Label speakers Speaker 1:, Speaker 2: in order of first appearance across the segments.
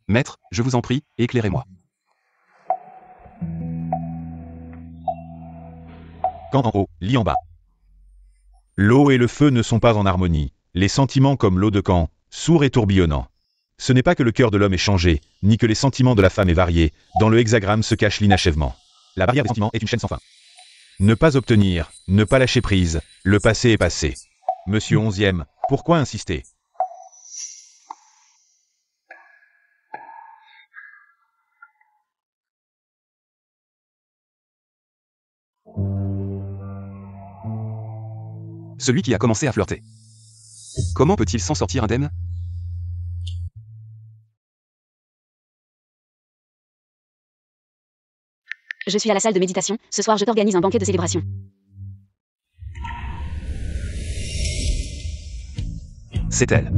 Speaker 1: Maître, je vous en prie, éclairez-moi.
Speaker 2: Camp en haut, lit en bas. L'eau et le feu ne sont pas en harmonie, les sentiments comme l'eau de Caen, sourds et tourbillonnants. Ce n'est pas que le cœur de l'homme est changé, ni que les sentiments de la femme est varié, dans le hexagramme se cache l'inachèvement. La barrière des sentiments est une chaîne sans fin. Ne pas obtenir, ne pas lâcher prise, le passé est passé. Monsieur 11e, pourquoi insister?
Speaker 1: Celui qui a commencé à flirter. Comment peut-il s'en sortir indemne?
Speaker 3: Je suis à la salle de méditation, ce soir je t'organise un banquet de célébration.
Speaker 1: C'est elle.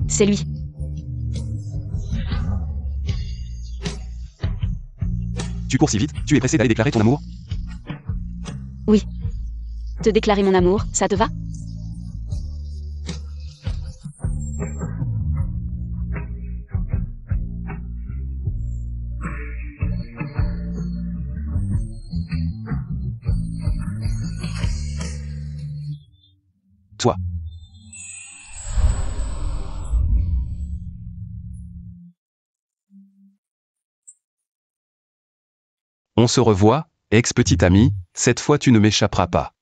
Speaker 3: C'est lui.
Speaker 1: Tu cours si vite, tu es pressé d'aller déclarer ton amour?
Speaker 3: Oui. Te déclarer mon amour, ça te va?
Speaker 1: Toi. On se revoit, ex-petite amie, cette fois tu ne m'échapperas pas.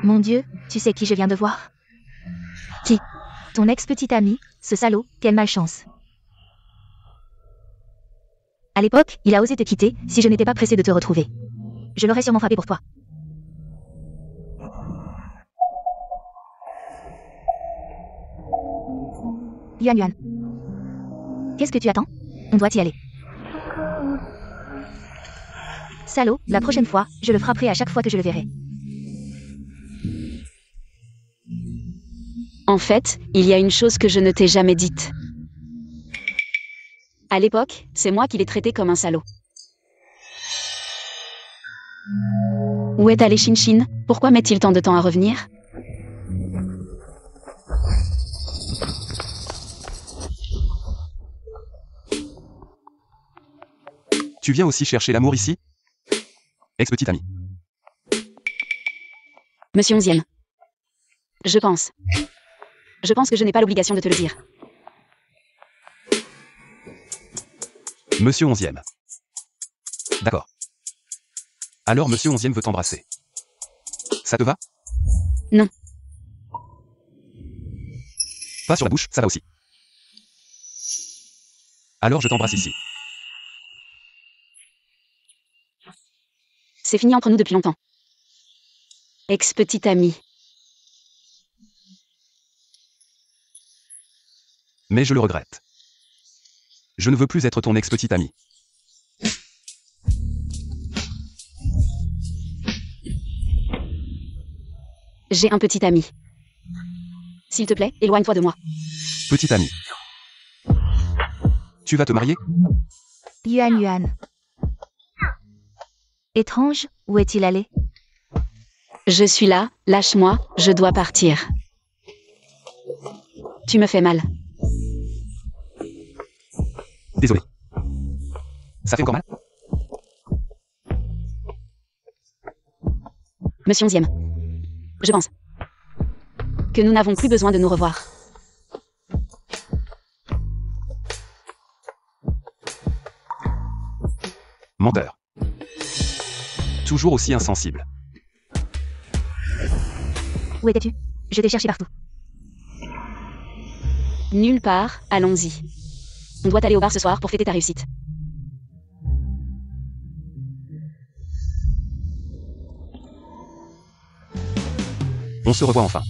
Speaker 4: Mon Dieu, tu sais qui je viens de voir? Qui? Ton ex-petite amie, ce salaud, quelle malchance. À l'époque, il a osé te quitter, si je n'étais pas pressée de te retrouver. Je l'aurais sûrement frappé pour toi. Yuan Yuan. Qu'est-ce que tu attends? On doit y aller. Salaud, la prochaine fois, je le frapperai à chaque fois que je le verrai.
Speaker 3: En fait, il y a une chose que je ne t'ai jamais dite. À l'époque, c'est moi qui l'ai traité comme un salaud. Où est allé Shin Shin? Pourquoi met-il tant de temps à revenir?
Speaker 1: Tu viens aussi chercher l'amour ici? Ex-petite amie.
Speaker 3: Monsieur 11e. Je pense que je n'ai pas l'obligation de te le dire.
Speaker 1: Monsieur 11e. D'accord. Alors Monsieur 11e veut t'embrasser. Ça te va?
Speaker 3: Non.
Speaker 1: Pas sur la bouche, ça va aussi. Alors je t'embrasse ici.
Speaker 3: C'est fini entre nous depuis longtemps. Ex-petite amie.
Speaker 1: Mais je le regrette. Je ne veux plus être ton ex-petite amie.
Speaker 3: J'ai un petit ami. S'il te plaît, éloigne-toi de moi.
Speaker 1: Petite amie. Tu vas te marier?
Speaker 4: Yuan Yuan. Étrange, où est-il allé?
Speaker 3: Je suis là, lâche-moi, je dois partir. Tu me fais mal.
Speaker 1: Désolé. Ça fait encore mal?
Speaker 3: Monsieur 11e. Je pense que nous n'avons plus besoin de nous revoir.
Speaker 1: Menteur. Toujours aussi insensible.
Speaker 4: Où étais-tu? Je t'ai cherché partout.
Speaker 3: Nulle part, allons-y. On doit aller au bar ce soir pour fêter ta réussite.
Speaker 1: On se revoit enfin.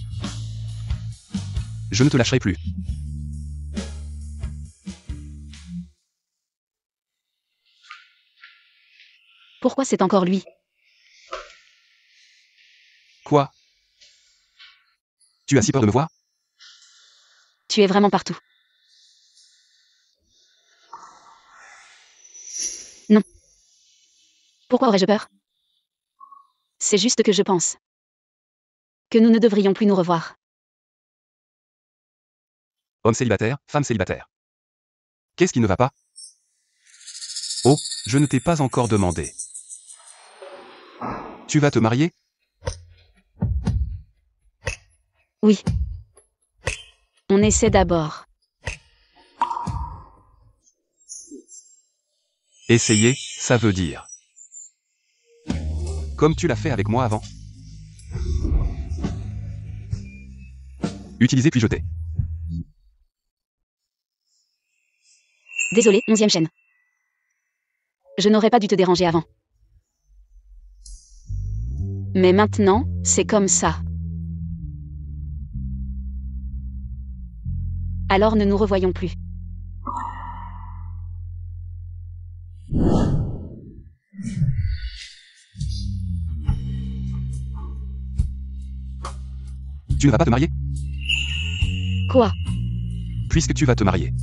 Speaker 1: Je ne te lâcherai plus.
Speaker 3: Pourquoi c'est encore lui?
Speaker 1: Quoi? Tu as si peur de me voir?
Speaker 3: Tu es vraiment partout. Non. Pourquoi aurais-je peur? C'est juste que je pense que nous ne devrions plus nous revoir.
Speaker 1: Homme célibataire, femme célibataire. Qu'est-ce qui ne va pas? Oh, je ne t'ai pas encore demandé. Tu vas te marier?
Speaker 3: Oui. On essaie d'abord.
Speaker 1: Essayer, ça veut dire. Comme tu l'as fait avec moi avant. Utiliser puis jeter.
Speaker 3: Désolé, 11e chaîne. Je n'aurais pas dû te déranger avant. Mais maintenant, c'est comme ça. Alors ne nous revoyons plus.
Speaker 1: Tu ne vas pas te marier?
Speaker 3: Quoi?
Speaker 1: Puisque tu vas te marier.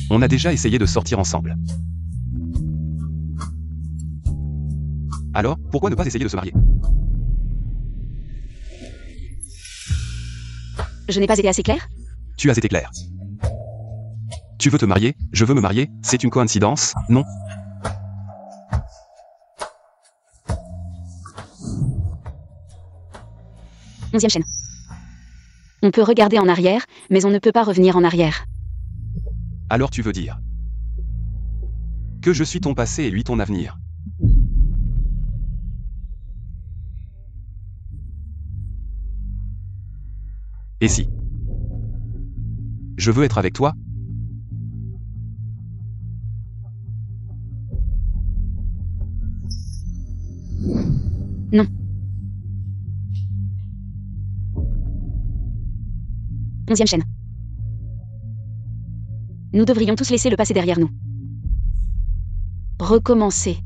Speaker 1: On a déjà essayé de sortir ensemble. Alors, pourquoi ne pas essayer de se marier?
Speaker 3: Je n'ai pas été assez claire?
Speaker 1: Tu as été clair. Tu veux te marier, je veux me marier, c'est une coïncidence, non?
Speaker 3: Onzième chaîne. On peut regarder en arrière, mais on ne peut pas revenir en arrière.
Speaker 1: Alors tu veux dire que je suis ton passé et lui ton avenir. Et si je veux être avec toi?
Speaker 3: Non. Onzième chaîne. Nous devrions tous laisser le passé derrière nous. Recommencer.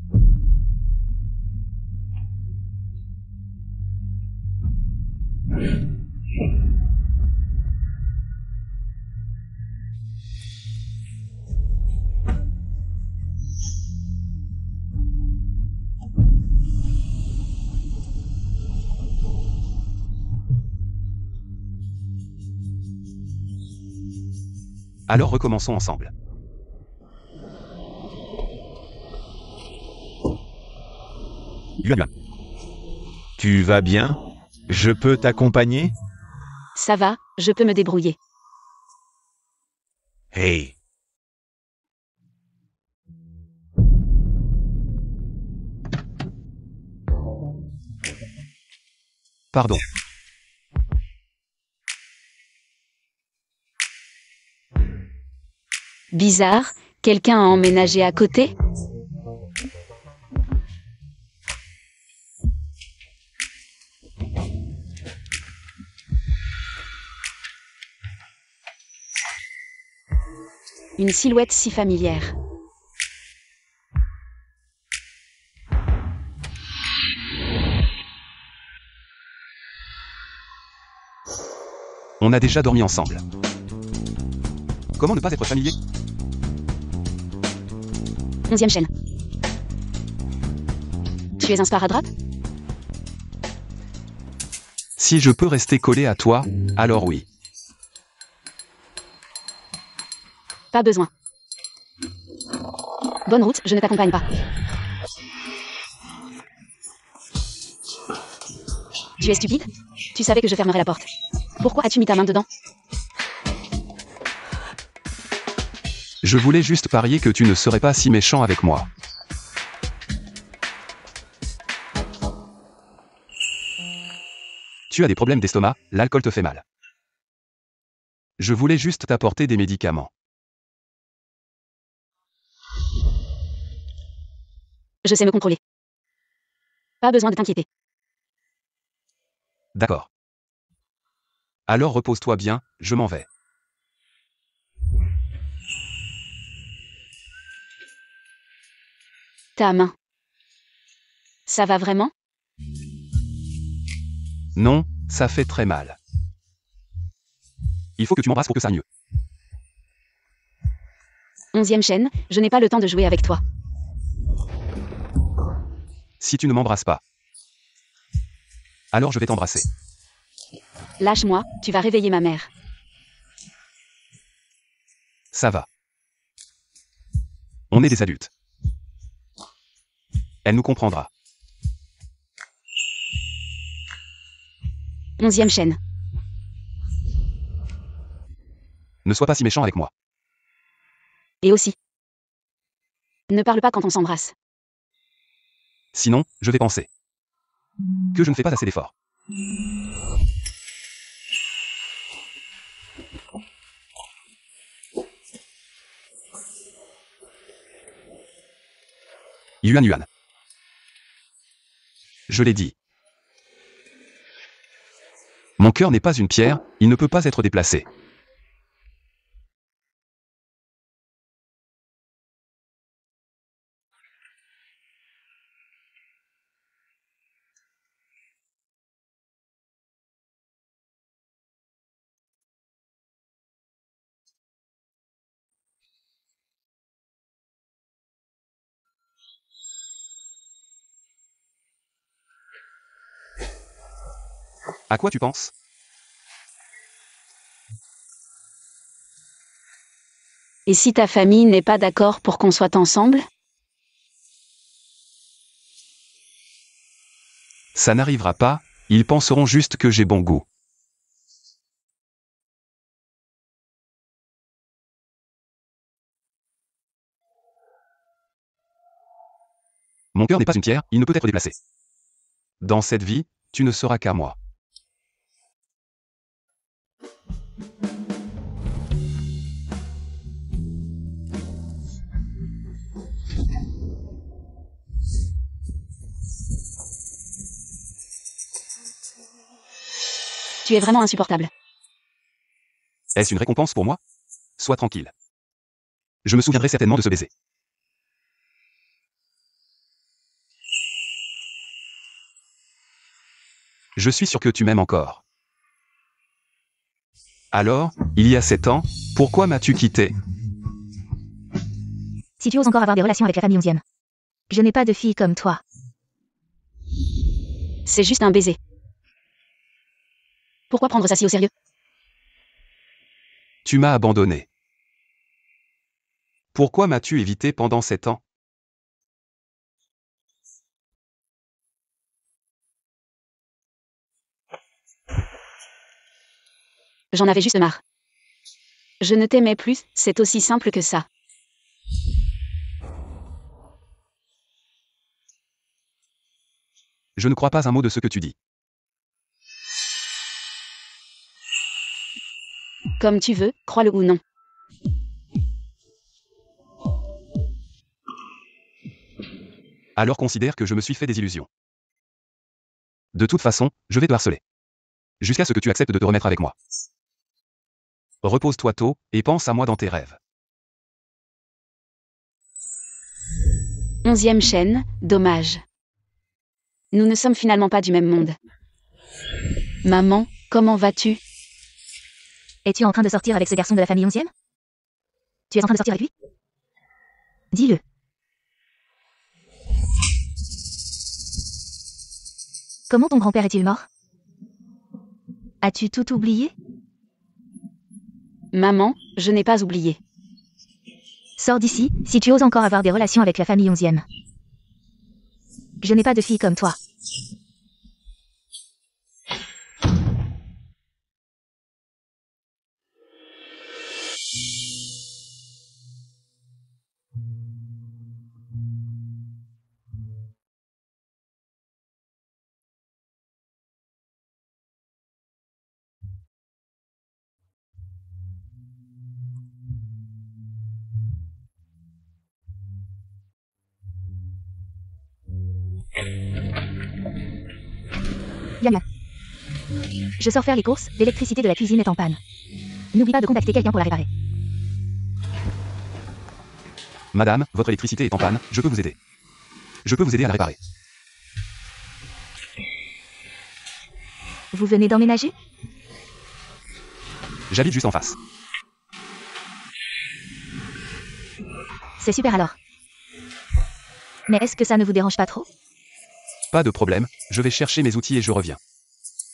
Speaker 1: Alors recommençons ensemble.
Speaker 2: Yuan Yuan. Tu vas bien? Je peux t'accompagner?
Speaker 3: Ça va, je peux me débrouiller.
Speaker 2: Hey.
Speaker 1: Pardon.
Speaker 3: Bizarre, quelqu'un a emménagé à côté? Une silhouette si familière.
Speaker 1: On a déjà dormi ensemble. Comment ne pas être familier?
Speaker 3: Onzième chaîne. Tu es un sparadrap?
Speaker 1: Si je peux rester collé à toi, alors oui.
Speaker 3: Pas besoin. Bonne route, je ne t'accompagne pas. Tu es stupide? Tu savais que je fermerais la porte. Pourquoi as-tu mis ta main dedans?
Speaker 1: Je voulais juste parier que tu ne serais pas si méchant avec moi. Tu as des problèmes d'estomac, l'alcool te fait mal. Je voulais juste t'apporter des médicaments.
Speaker 3: Je sais me contrôler. Pas besoin de t'inquiéter.
Speaker 1: D'accord. Alors repose-toi bien, je m'en vais.
Speaker 3: Ta main. Ça va vraiment?
Speaker 1: Non, ça fait très mal. Il faut que tu m'embrasses pour que ça aille mieux.
Speaker 3: Onzième chaîne, je n'ai pas le temps de jouer avec toi.
Speaker 1: Si tu ne m'embrasses pas, Alors je vais t'embrasser.
Speaker 3: Lâche-moi, tu vas réveiller ma mère.
Speaker 1: Ça va. On est des adultes. Elle nous comprendra.
Speaker 3: 11e chaîne.
Speaker 1: Ne sois pas si méchant avec moi.
Speaker 3: Et aussi. Ne parle pas quand on s'embrasse.
Speaker 1: Sinon, je vais penser que je ne fais pas assez d'efforts. Yuan Yuan. Je l'ai dit. Mon cœur n'est pas une pierre, il ne peut pas être déplacé. À quoi tu penses?
Speaker 3: Et si ta famille n'est pas d'accord pour qu'on soit ensemble?
Speaker 1: Ça n'arrivera pas, ils penseront juste que j'ai bon goût. Mon cœur n'est pas une pierre, il ne peut être déplacé. Dans cette vie, tu ne seras qu'à moi.
Speaker 3: Tu es vraiment insupportable.
Speaker 1: Est-ce une récompense pour moi? Sois tranquille. Je me souviendrai certainement de ce baiser. Je suis sûr que tu m'aimes encore. Alors, il y a 7 ans, pourquoi m'as-tu quitté?
Speaker 4: Si tu oses encore avoir des relations avec la famille 11e. Je n'ai pas de fille comme toi.
Speaker 3: C'est juste un baiser. Pourquoi prendre ça si au sérieux?
Speaker 1: Tu m'as abandonné. Pourquoi m'as-tu évité pendant 7 ans?
Speaker 3: J'en avais juste marre. Je ne t'aimais plus, c'est aussi simple que ça.
Speaker 1: Je ne crois pas un mot de ce que tu dis.
Speaker 3: Comme tu veux, crois-le ou non.
Speaker 1: Alors considère que je me suis fait des illusions. De toute façon, je vais te harceler. Jusqu'à ce que tu acceptes de te remettre avec moi. Repose-toi tôt, et pense à moi dans tes rêves.
Speaker 3: 11e chaîne, dommage. Nous ne sommes finalement pas du même monde. Maman, comment vas-tu?
Speaker 4: Es-tu en train de sortir avec ce garçon de la famille 11e? Tu es en train de sortir avec lui? Dis-le. Comment ton grand-père est-il mort? As-tu tout oublié?
Speaker 3: Maman, je n'ai pas oublié.
Speaker 4: Sors d'ici, si tu oses encore avoir des relations avec la famille 11e. Je n'ai pas de fille comme toi. Bien. Je sors faire les courses, l'électricité de la cuisine est en panne. N'oublie pas de contacter quelqu'un pour la réparer.
Speaker 1: Madame, votre électricité est en panne, je peux vous aider. Je peux vous aider à la réparer.
Speaker 4: Vous venez d'emménager?
Speaker 1: J'habite juste en face.
Speaker 4: C'est super alors. Mais est-ce que ça ne vous dérange pas trop?
Speaker 1: Pas de problème, je vais chercher mes outils et je reviens.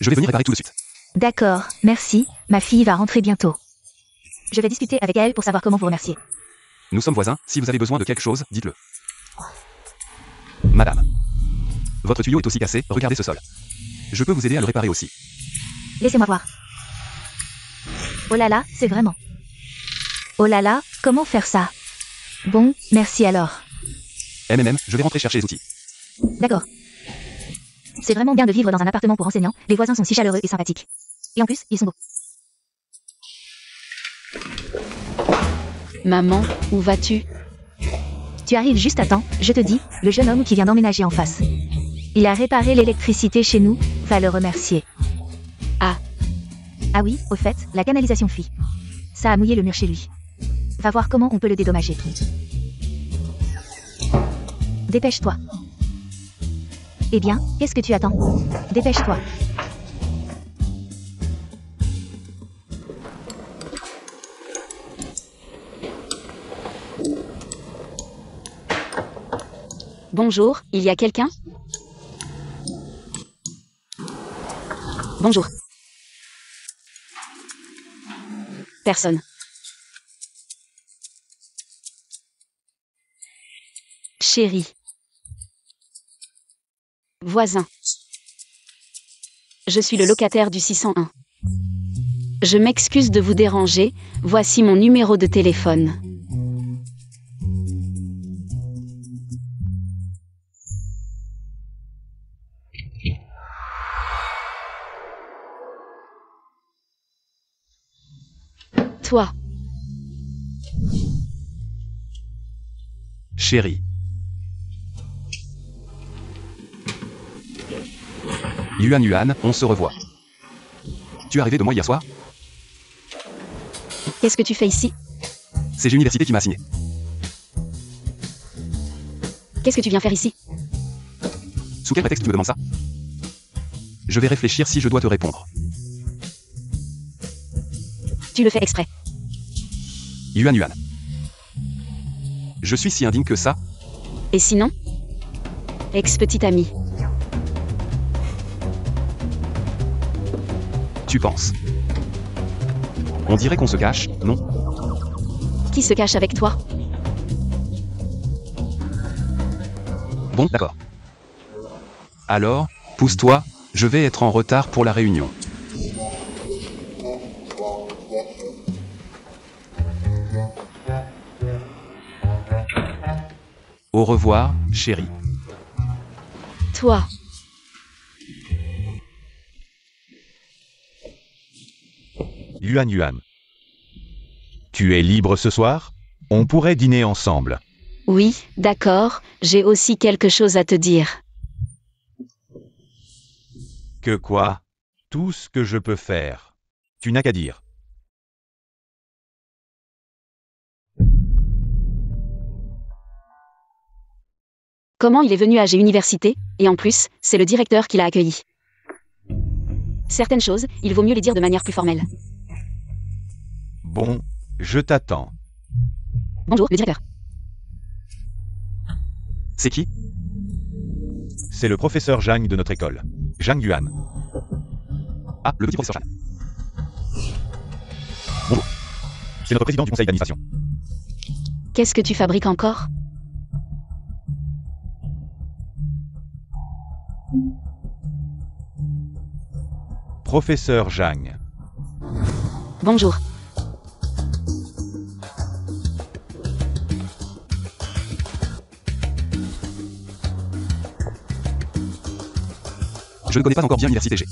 Speaker 1: Je vais venir réparer tout de suite.
Speaker 4: D'accord, merci, ma fille va rentrer bientôt. Je vais discuter avec elle pour savoir comment vous remercier.
Speaker 1: Nous sommes voisins, si vous avez besoin de quelque chose, dites-le. Madame. Votre tuyau est aussi cassé, regardez ce sol. Je peux vous aider à le réparer aussi.
Speaker 4: Laissez-moi voir. Oh là là, c'est vraiment. Oh là là, comment faire ça? Bon, merci alors.
Speaker 1: Je vais rentrer chercher les outils.
Speaker 4: D'accord. C'est vraiment bien de vivre dans un appartement pour enseignants, les voisins sont si chaleureux et sympathiques. Et en plus, ils sont beaux.
Speaker 3: Maman, où vas-tu?
Speaker 4: Tu arrives juste à temps, je te dis, le jeune homme qui vient d'emménager en face. Il a réparé l'électricité chez nous, va le remercier.
Speaker 3: Ah.
Speaker 4: Ah oui, au fait, la canalisation fuit. Ça a mouillé le mur chez lui. Va voir comment on peut le dédommager. Dépêche-toi. Eh bien, qu'est-ce que tu attends? Dépêche-toi.
Speaker 3: Bonjour, il y a quelqu'un? Bonjour. Personne. Chérie. Voisin. Je suis le locataire du 601. Je m'excuse de vous déranger, voici mon numéro de téléphone. Toi.
Speaker 1: Chérie. Yuan, on se revoit. Tu es arrivé de moi hier soir?
Speaker 3: Qu'est-ce que tu fais ici?
Speaker 1: C'est l'université qui m'a assigné.
Speaker 3: Qu'est-ce que tu viens faire ici?
Speaker 1: Sous quel prétexte tu me demandes ça? Je vais réfléchir si je dois te répondre.
Speaker 3: Tu le fais exprès.
Speaker 1: Yuan. Je suis si indigne que ça?
Speaker 3: Et sinon? Ex-petite amie.
Speaker 1: Tu penses? On dirait qu'on se cache, non?
Speaker 3: Qui se cache avec toi?
Speaker 1: Bon, d'accord. Alors, pousse-toi, je vais être en retard pour la réunion. Au revoir, chérie.
Speaker 3: Toi.
Speaker 2: Yuan. Tu es libre ce soir? On pourrait dîner ensemble.
Speaker 3: Oui, d'accord, j'ai aussi quelque chose à te dire.
Speaker 2: Que quoi? Tout ce que je peux faire. Tu n'as qu'à dire.
Speaker 3: Comment il est venu à AG Université, et en plus, c'est le directeur qui l'a accueilli. Certaines choses, il vaut mieux les dire de manière plus formelle.
Speaker 2: Bon, je t'attends.
Speaker 3: Bonjour, le directeur.
Speaker 1: C'est qui?
Speaker 2: C'est le professeur Zhang de notre école. Zhang Yuan.
Speaker 1: Ah, le petit professeur Chan.
Speaker 2: Bonjour. C'est notre président du conseil d'administration.
Speaker 3: Qu'est-ce que tu fabriques encore?
Speaker 2: Professeur Zhang.
Speaker 3: Bonjour.
Speaker 1: Je ne connais pas encore bien l'université G.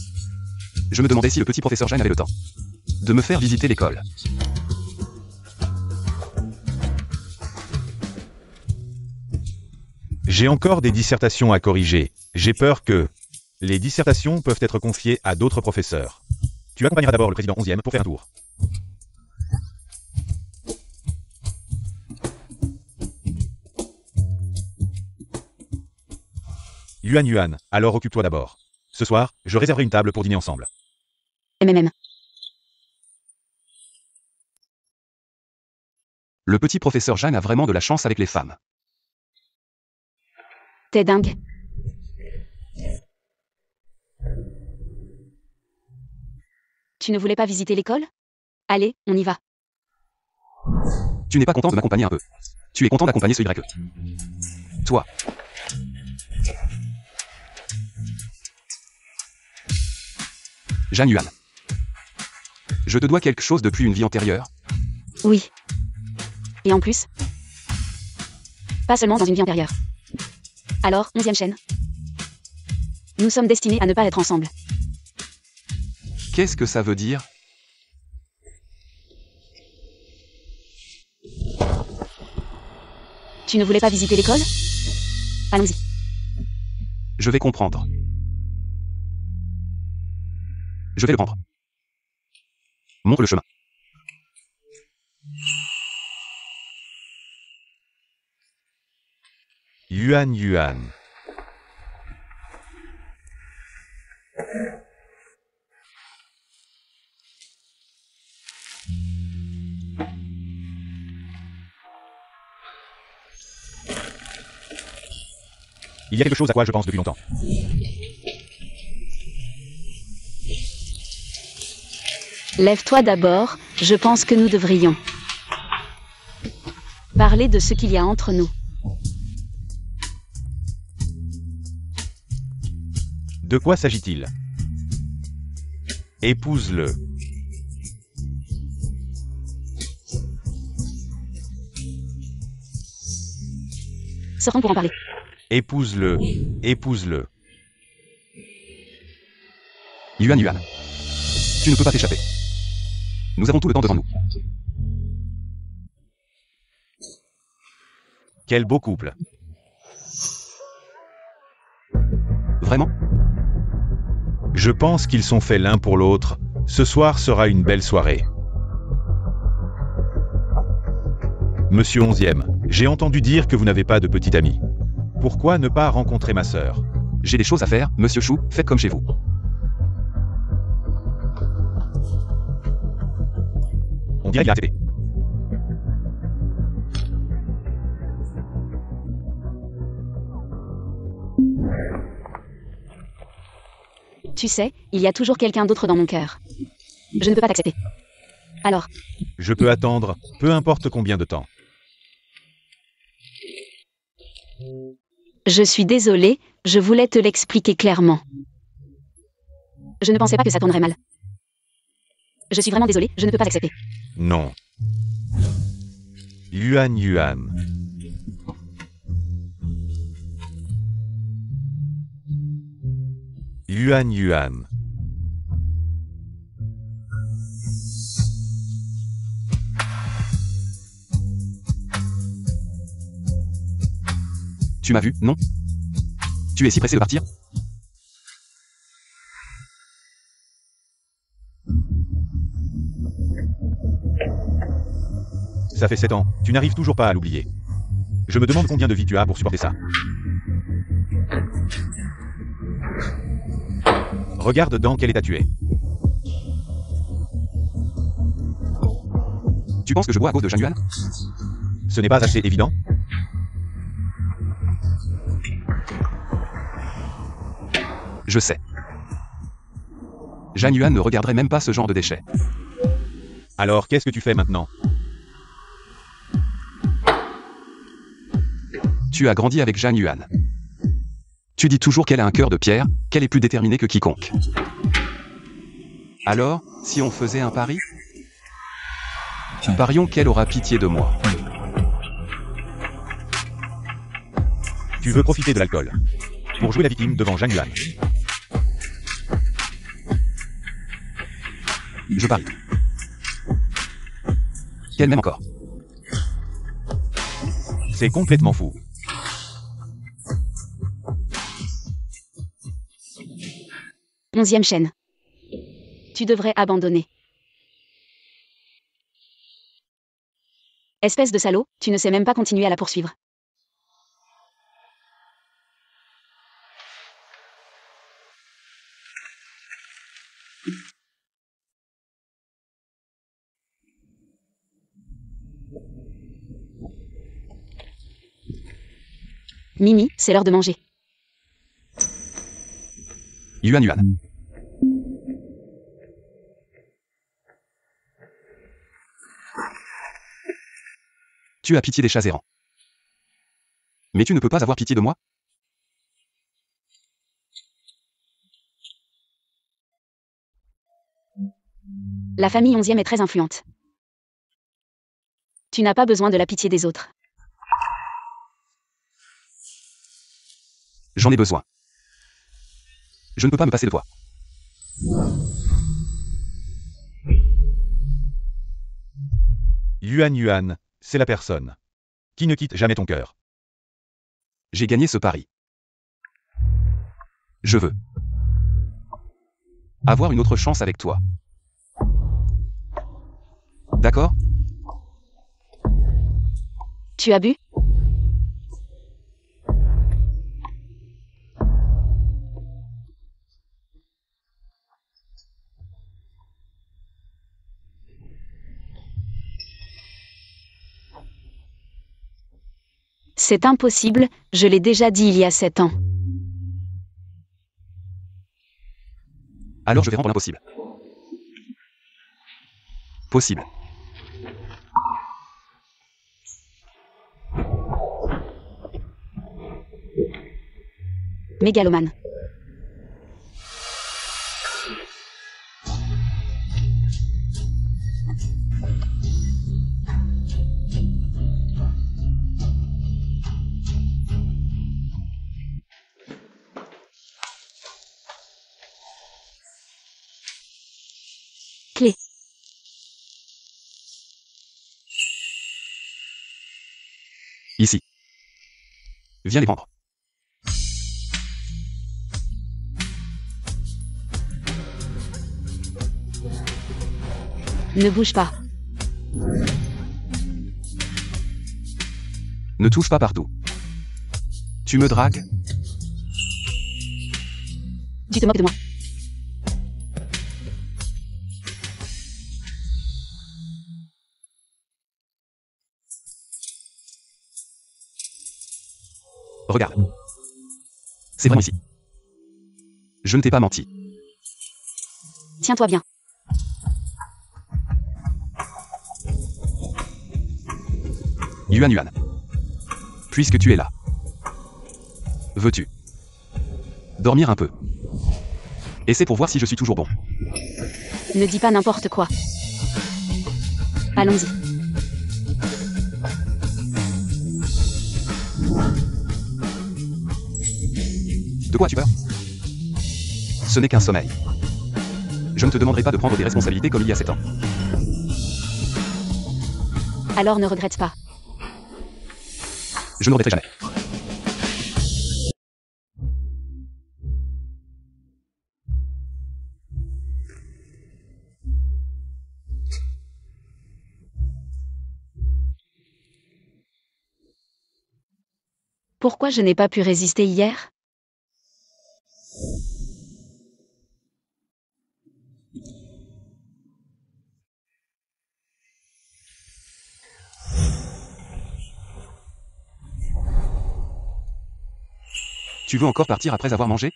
Speaker 1: Je me demandais si le petit professeur Jeanne avait le temps de me faire visiter l'école.
Speaker 2: J'ai encore des dissertations à corriger. J'ai peur que les dissertations peuvent être confiées à d'autres professeurs. Tu accompagneras d'abord le président 11e pour faire un tour. Yuan, alors occupe-toi d'abord. Ce soir, je réserverai une table pour dîner ensemble.
Speaker 1: Le petit professeur Jeanne a vraiment de la chance avec les femmes.
Speaker 3: T'es dingue. Tu ne voulais pas visiter l'école? Allez, on y va.
Speaker 1: Tu n'es pas content de m'accompagner un peu. Tu es content d'accompagner ce Y. Toi. Jeanne Yuan. Je te dois quelque chose depuis une vie antérieure.
Speaker 3: Oui. Et en plus, pas seulement dans une vie antérieure. Alors, 11e chaîne. Nous sommes destinés à ne pas être ensemble.
Speaker 1: Qu'est-ce que ça veut dire?
Speaker 3: Tu ne voulais pas visiter l'école? Allons-y.
Speaker 1: Je vais comprendre. Je vais le prendre. Montre le chemin.
Speaker 2: Yuan Yuan. Il y a quelque chose à quoi je pense depuis longtemps.
Speaker 3: Lève-toi d'abord, je pense que nous devrions parler de ce qu'il y a entre nous.
Speaker 2: De quoi s'agit-il? Épouse-le.
Speaker 3: Sortons pour en parler.
Speaker 2: Épouse-le. Épouse-le.
Speaker 1: Yuan Yuan. Tu ne peux pas t'échapper. Nous avons tout le temps devant nous.
Speaker 2: Quel beau couple.
Speaker 1: Vraiment?
Speaker 2: Je pense qu'ils sont faits l'un pour l'autre. Ce soir sera une belle soirée. Monsieur 11e, j'ai entendu dire que vous n'avez pas de petite amie. Pourquoi ne pas rencontrer ma sœur?
Speaker 1: J'ai des choses à faire, monsieur Chou, faites comme chez vous.
Speaker 2: On dirait qu'il a accepté.
Speaker 3: Tu sais, il y a toujours quelqu'un d'autre dans mon cœur. Je ne peux pas t'accepter. Alors,
Speaker 2: Je peux attendre, peu importe combien de temps.
Speaker 3: je suis désolée, je voulais te l'expliquer clairement. Je ne pensais pas que ça tournerait mal. Je suis vraiment désolée, je ne peux pas accepter.
Speaker 2: Non. Yuan Yuan. Yuan Yuan.
Speaker 1: Tu m'as vu, non? Tu es si pressé de partir?
Speaker 2: Ça fait 7 ans, tu n'arrives toujours pas à l'oublier. Je me demande combien de vie tu as pour supporter ça. Regarde dans quel état tu es.
Speaker 1: Tu penses que je bois à cause de Jeanne Yuan?
Speaker 2: Ce n'est pas assez évident?
Speaker 1: Je sais. Jeanne Yuan ne regarderait même pas ce genre de déchets.
Speaker 2: Alors qu'est-ce que tu fais maintenant?
Speaker 1: Tu as grandi avec Jeanne Yuan. Tu dis toujours qu'elle a un cœur de pierre, qu'elle est plus déterminée que quiconque. Alors, si on faisait un pari? Parions qu'elle aura pitié de moi.
Speaker 2: Tu veux profiter de l'alcool pour jouer la victime devant Jeanne Yuan.
Speaker 1: Je parie. Qu'elle m'aime encore.
Speaker 2: C'est complètement fou.
Speaker 3: 11e chaîne. Tu devrais abandonner. Espèce de salaud, tu ne sais même pas continuer à la poursuivre. Mimi, c'est l'heure de manger.
Speaker 1: Yuan Yuan. Tu as pitié des chats errants. Mais tu ne peux pas avoir pitié de moi?
Speaker 3: La famille 11e est très influente. Tu n'as pas besoin de la pitié des autres.
Speaker 1: J'en ai besoin. Je ne peux pas me passer de toi.
Speaker 2: Yuan, c'est la personne qui ne quitte jamais ton cœur.
Speaker 1: J'ai gagné ce pari. Je veux avoir une autre chance avec toi. D'accord?
Speaker 3: Tu as bu? C'est impossible, je l'ai déjà dit il y a 7 ans.
Speaker 1: Alors je vais rendre l'impossible possible.
Speaker 3: Mégalomane. Clé.
Speaker 1: Ici. Viens les prendre.
Speaker 3: Ne bouge pas.
Speaker 1: Ne touche pas partout. Tu me dragues?
Speaker 3: Tu te moques de moi.
Speaker 1: Regarde. C'est vraiment ici. Je ne t'ai pas menti.
Speaker 3: Tiens-toi bien.
Speaker 1: Yuan. Puisque tu es là. Veux-tu dormir un peu? Et c'est pour voir si je suis toujours bon.
Speaker 3: Ne dis pas n'importe quoi. Allons-y.
Speaker 1: De quoi as-tu peur? Ce n'est qu'un sommeil. Je ne te demanderai pas de prendre des responsabilités comme il y a 7 ans.
Speaker 3: Alors ne regrette pas.
Speaker 1: Je ne regretterai jamais.
Speaker 3: Pourquoi je n'ai pas pu résister hier?
Speaker 1: Tu veux encore partir après avoir mangé?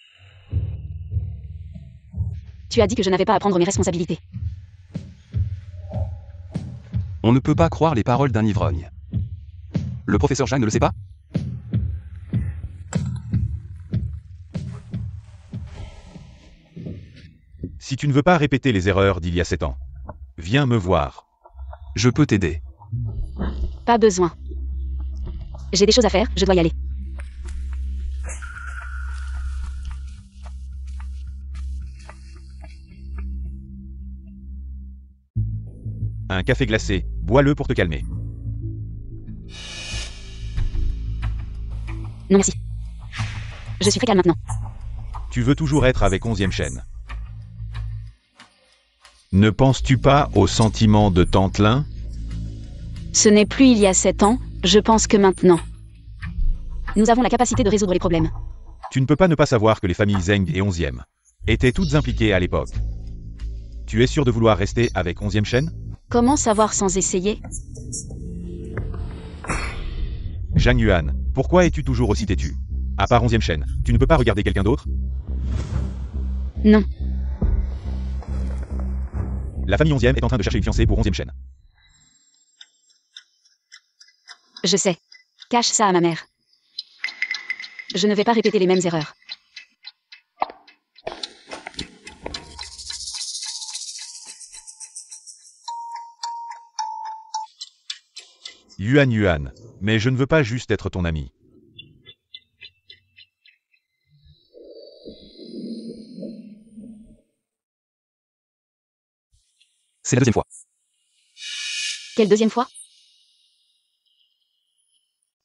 Speaker 3: Tu as dit que je n'avais pas à prendre mes responsabilités.
Speaker 1: On ne peut pas croire les paroles d'un ivrogne. Le professeur Jang ne le sait pas?
Speaker 2: Si tu ne veux pas répéter les erreurs d'il y a 7 ans, viens me voir.
Speaker 1: Je peux t'aider.
Speaker 3: Pas besoin. J'ai des choses à faire, je dois y aller.
Speaker 2: Un café glacé, bois-le pour te calmer.
Speaker 3: Non merci. Je suis très calme maintenant.
Speaker 2: Tu veux toujours être avec 11e chaîne. Ne penses-tu pas au sentiment de Tantelin?
Speaker 3: Ce n'est plus il y a 7 ans, je pense que maintenant. Nous avons la capacité de résoudre les problèmes.
Speaker 2: Tu ne peux pas ne pas savoir que les familles Zeng et 11e étaient toutes impliquées à l'époque. Tu es sûr de vouloir rester avec 11e chaîne?
Speaker 3: Comment savoir sans essayer?
Speaker 2: Zhang Yuan, pourquoi es-tu toujours aussi têtu? À part 11e chaîne, tu ne peux pas regarder quelqu'un d'autre?
Speaker 3: Non.
Speaker 2: La famille 11e est en train de chercher une fiancée pour 11e chaîne.
Speaker 3: Je sais. Cache ça à ma mère. Je ne vais pas répéter les mêmes erreurs.
Speaker 2: Yuan, mais je ne veux pas juste être ton ami.
Speaker 1: C'est la deuxième fois.
Speaker 3: Quelle deuxième fois?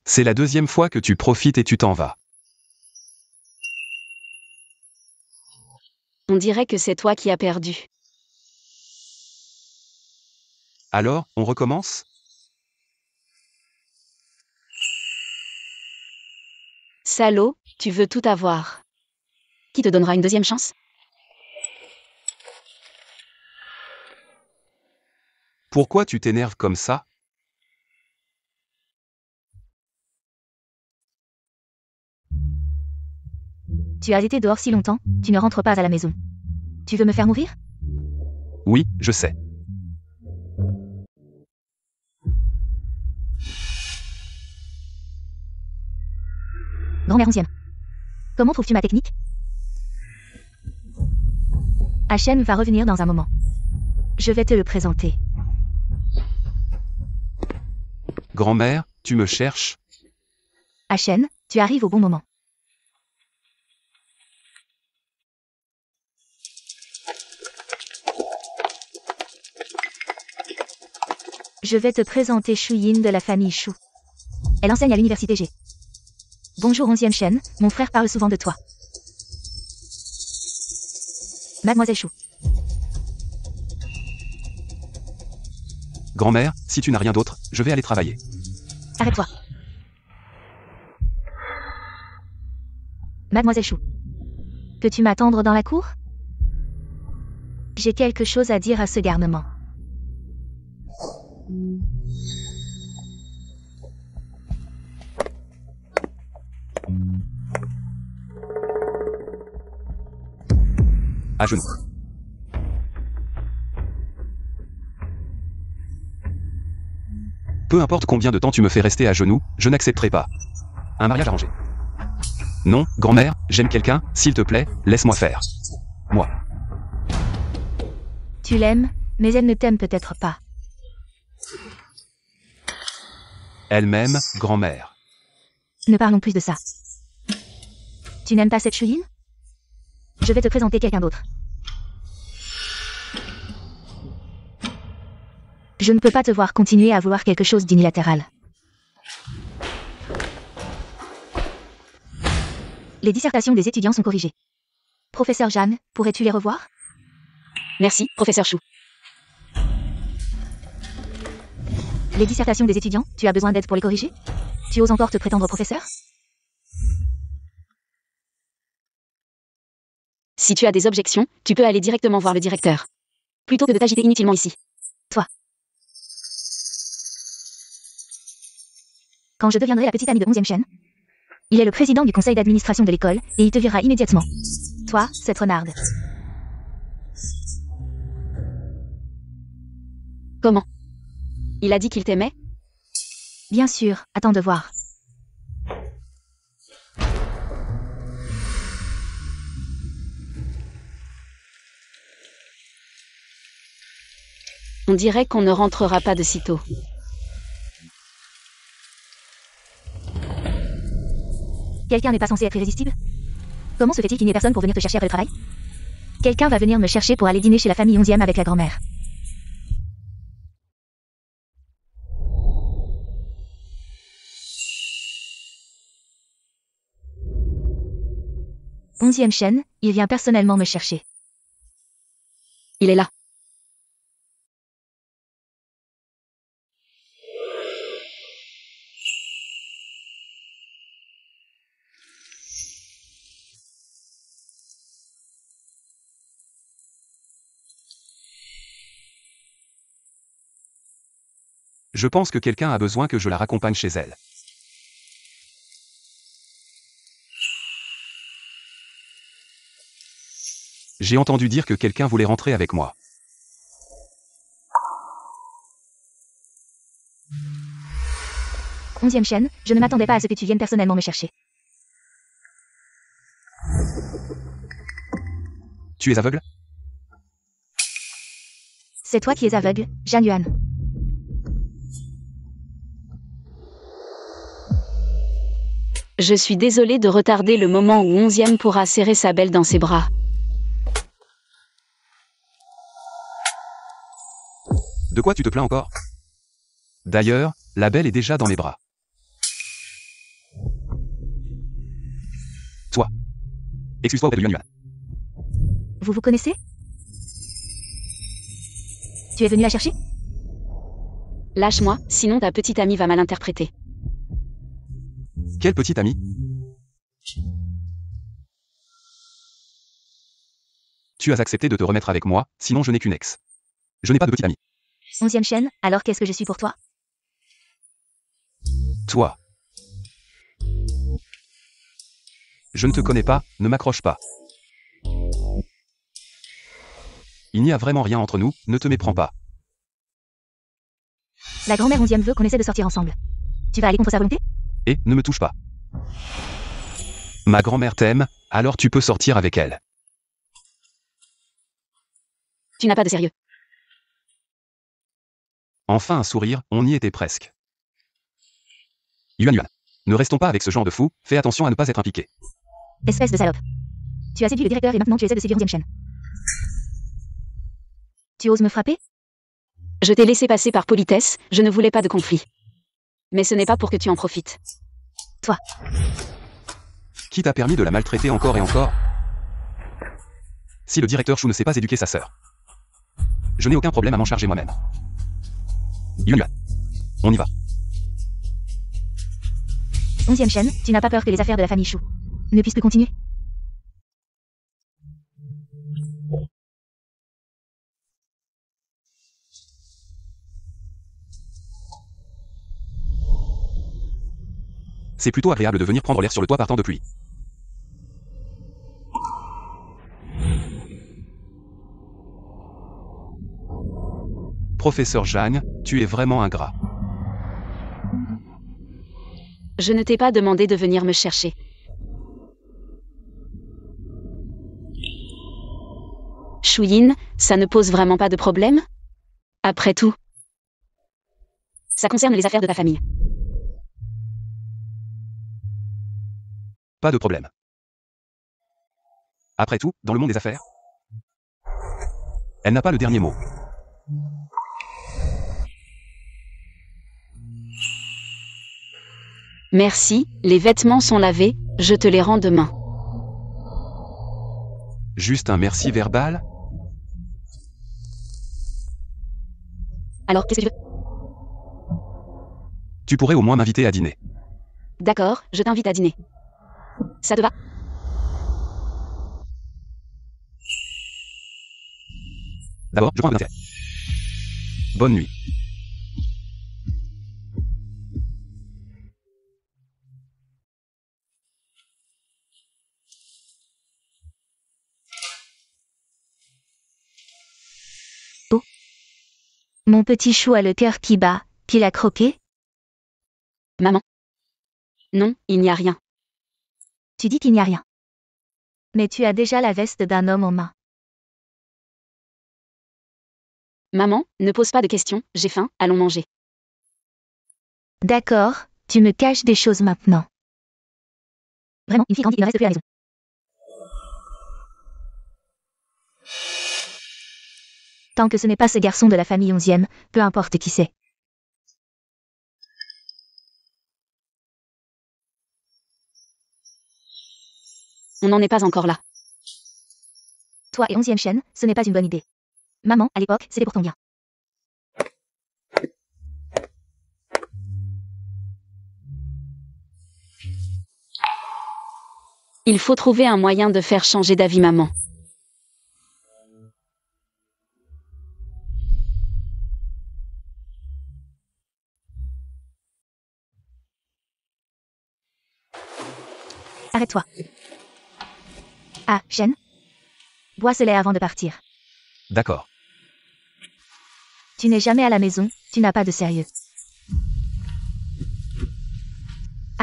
Speaker 1: C'est la deuxième fois que tu profites et tu t'en vas.
Speaker 3: On dirait que c'est toi qui as perdu.
Speaker 1: Alors, on recommence?
Speaker 3: Salaud, tu veux tout avoir. Qui te donnera une deuxième chance?
Speaker 1: Pourquoi tu t'énerves comme ça?
Speaker 4: Tu as été dehors si longtemps, tu ne rentres pas à la maison. Tu veux me faire mourir?
Speaker 1: Oui, je sais.
Speaker 4: Grand-mère 11e. Comment trouves-tu ma technique? Hachen va revenir dans un moment. Je vais te le présenter.
Speaker 1: Grand-mère, tu me cherches?
Speaker 4: Hachen, tu arrives au bon moment. Je vais te présenter Shu Yin de la famille Shu. Elle enseigne à l'université G. Bonjour 11e Shen, mon frère parle souvent de toi. Mademoiselle Shu.
Speaker 1: Grand-mère, si tu n'as rien d'autre, je vais aller travailler.
Speaker 4: Arrête-toi. Mademoiselle Shu. Peux-tu m'attendre dans la cour? J'ai quelque chose à dire à ce garnement.
Speaker 1: À genoux. Peu importe combien de temps tu me fais rester à genoux, je n'accepterai pas. Un mariage arrangé. Non, grand-mère, j'aime quelqu'un, s'il te plaît, laisse-moi faire. Moi.
Speaker 4: Tu l'aimes, mais elle ne t'aime peut-être pas.
Speaker 1: Elle-même, grand-mère.
Speaker 4: Ne parlons plus de ça. Tu n'aimes pas cette Shu Yin? Je vais te présenter quelqu'un d'autre. Je ne peux pas te voir continuer à vouloir quelque chose d'unilatéral. Les dissertations des étudiants sont corrigées. Professeur Jeanne, pourrais-tu les revoir?
Speaker 3: Merci, professeur Chou.
Speaker 4: Les dissertations des étudiants, tu as besoin d'aide pour les corriger? Tu oses encore te prétendre professeur?
Speaker 3: Si tu as des objections, tu peux aller directement voir le directeur. Plutôt que de t'agiter inutilement ici.
Speaker 4: Toi. Quand je deviendrai la petite amie de 11e Shen. Il est le président du conseil d'administration de l'école, et il te virera immédiatement. Toi, cette renarde.
Speaker 3: Comment? Il a dit qu'il t'aimait?
Speaker 4: Bien sûr, attends de voir.
Speaker 3: On dirait qu'on ne rentrera pas de sitôt.
Speaker 4: Quelqu'un n'est pas censé être irrésistible? Comment se fait-il qu'il n'y ait personne pour venir te chercher après le travail? Quelqu'un va venir me chercher pour aller dîner chez la famille 11e avec la grand-mère. Onzième Shen, il vient personnellement me chercher.
Speaker 3: Il est là.
Speaker 1: Je pense que quelqu'un a besoin que je la raccompagne chez elle. J'ai entendu dire que quelqu'un voulait rentrer avec moi.
Speaker 4: 11e chaîne, je ne m'attendais pas à ce que tu viennes personnellement me chercher.
Speaker 1: Tu es aveugle?
Speaker 4: C'est toi qui es aveugle, Zhang Yuan.
Speaker 3: Je suis désolée de retarder le moment où 11e pourra serrer sa belle dans ses bras.
Speaker 1: De quoi tu te plains encore? D'ailleurs, la belle est déjà dans mes bras. Toi. Excuse-toi auprès de Yuan Yuan.
Speaker 4: Vous vous connaissez? Tu es venu la chercher?
Speaker 3: Lâche-moi, sinon ta petite amie va mal interpréter.
Speaker 1: Quelle petite amie? Tu as accepté de te remettre avec moi, sinon je n'ai qu'une ex. Je n'ai pas de petite amie.
Speaker 4: 11e chaîne, alors qu'est-ce que je suis pour toi?
Speaker 1: Toi. Je ne te connais pas, ne m'accroche pas. Il n'y a vraiment rien entre nous, ne te méprends pas.
Speaker 4: La grand-mère 11e veut qu'on essaie de sortir ensemble. Tu vas aller contre sa volonté?
Speaker 1: Et, ne me touche pas. Ma grand-mère t'aime, alors tu peux sortir avec elle.
Speaker 3: Tu n'as pas de sérieux.
Speaker 1: Enfin un sourire, on y était presque. Yuan Yuan. Ne restons pas avec ce genre de fou, fais attention à ne pas être impliqué.
Speaker 4: Espèce de salope. Tu as séduit le directeur et maintenant tu essaies de séduire 11e chaîne. Tu oses me frapper?
Speaker 3: Je t'ai laissé passer par politesse, je ne voulais pas de conflit. Mais ce n'est pas pour que tu en profites.
Speaker 4: Toi.
Speaker 1: Qui t'a permis de la maltraiter encore et encore? Si le directeur Chou ne sait pas éduquer sa sœur. Je n'ai aucun problème à m'en charger moi-même. Yuan Yuan. On y va.
Speaker 4: 11e chaîne, tu n'as pas peur que les affaires de la famille Chou ne puissent plus continuer?
Speaker 1: C'est plutôt agréable de venir prendre l'air sur le toit par temps de pluie. Professeur Zhang, tu es vraiment ingrat.
Speaker 3: Je ne t'ai pas demandé de venir me chercher. Shuyin, ça ne pose vraiment pas de problème? Après tout, ça concerne les affaires de ta famille.
Speaker 1: Pas de problème. Après tout, dans le monde des affaires, elle n'a pas le dernier mot.
Speaker 3: Merci, les vêtements sont lavés, je te les rends demain.
Speaker 1: Juste un merci verbal?
Speaker 3: Alors, qu'est-ce que tu veux?
Speaker 1: Tu pourrais au moins m'inviter à dîner.
Speaker 3: D'accord, je t'invite à dîner. Ça te va?
Speaker 1: D'abord, je prends un peu d'intérêt. Bonne nuit.
Speaker 4: Mon petit chou a le cœur qui bat, qu'il a croqué?
Speaker 3: Maman? Non, il n'y a rien.
Speaker 4: Tu dis qu'il n'y a rien. Mais tu as déjà la veste d'un homme en main.
Speaker 3: Maman, ne pose pas de questions, j'ai faim, allons manger.
Speaker 4: D'accord, tu me caches des choses maintenant. Vraiment, une fille grandie, il ne reste plus à la maison. Tant que ce n'est pas ce garçon de la famille 11e, peu importe qui c'est.
Speaker 3: On n'en est pas encore là.
Speaker 4: Toi et 11e chaîne, ce n'est pas une bonne idée. Maman, à l'époque, c'était pour ton bien.
Speaker 3: Il faut trouver un moyen de faire changer d'avis maman.
Speaker 4: Arrête-toi. Ah, Shen. Bois ce lait avant de partir.
Speaker 1: D'accord.
Speaker 4: Tu n'es jamais à la maison, tu n'as pas de sérieux.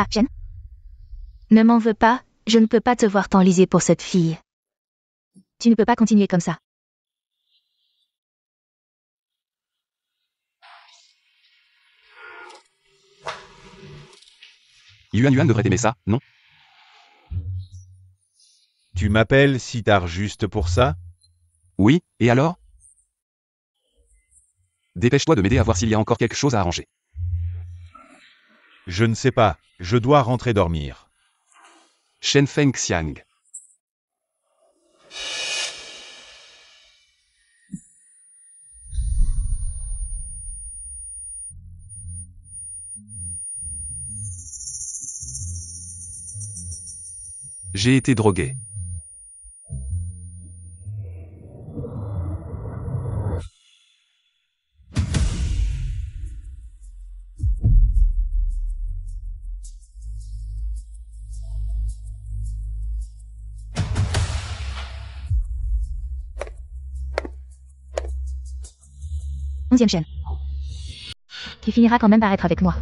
Speaker 4: Ah, Chen. Ne m'en veux pas, je ne peux pas te voir t'enliser pour cette fille. Tu ne peux pas continuer comme ça.
Speaker 1: Yuan Yuan devrait aimer ça, non?
Speaker 2: Tu m'appelles si tard juste pour ça?
Speaker 1: Oui, et alors? Dépêche-toi de m'aider à voir s'il y a encore quelque chose à arranger.
Speaker 2: Je ne sais pas, je dois rentrer dormir.
Speaker 1: Shen Feng Xiang. J'ai été drogué.
Speaker 4: Onzième chaîne. Tu finiras quand même par être avec moi.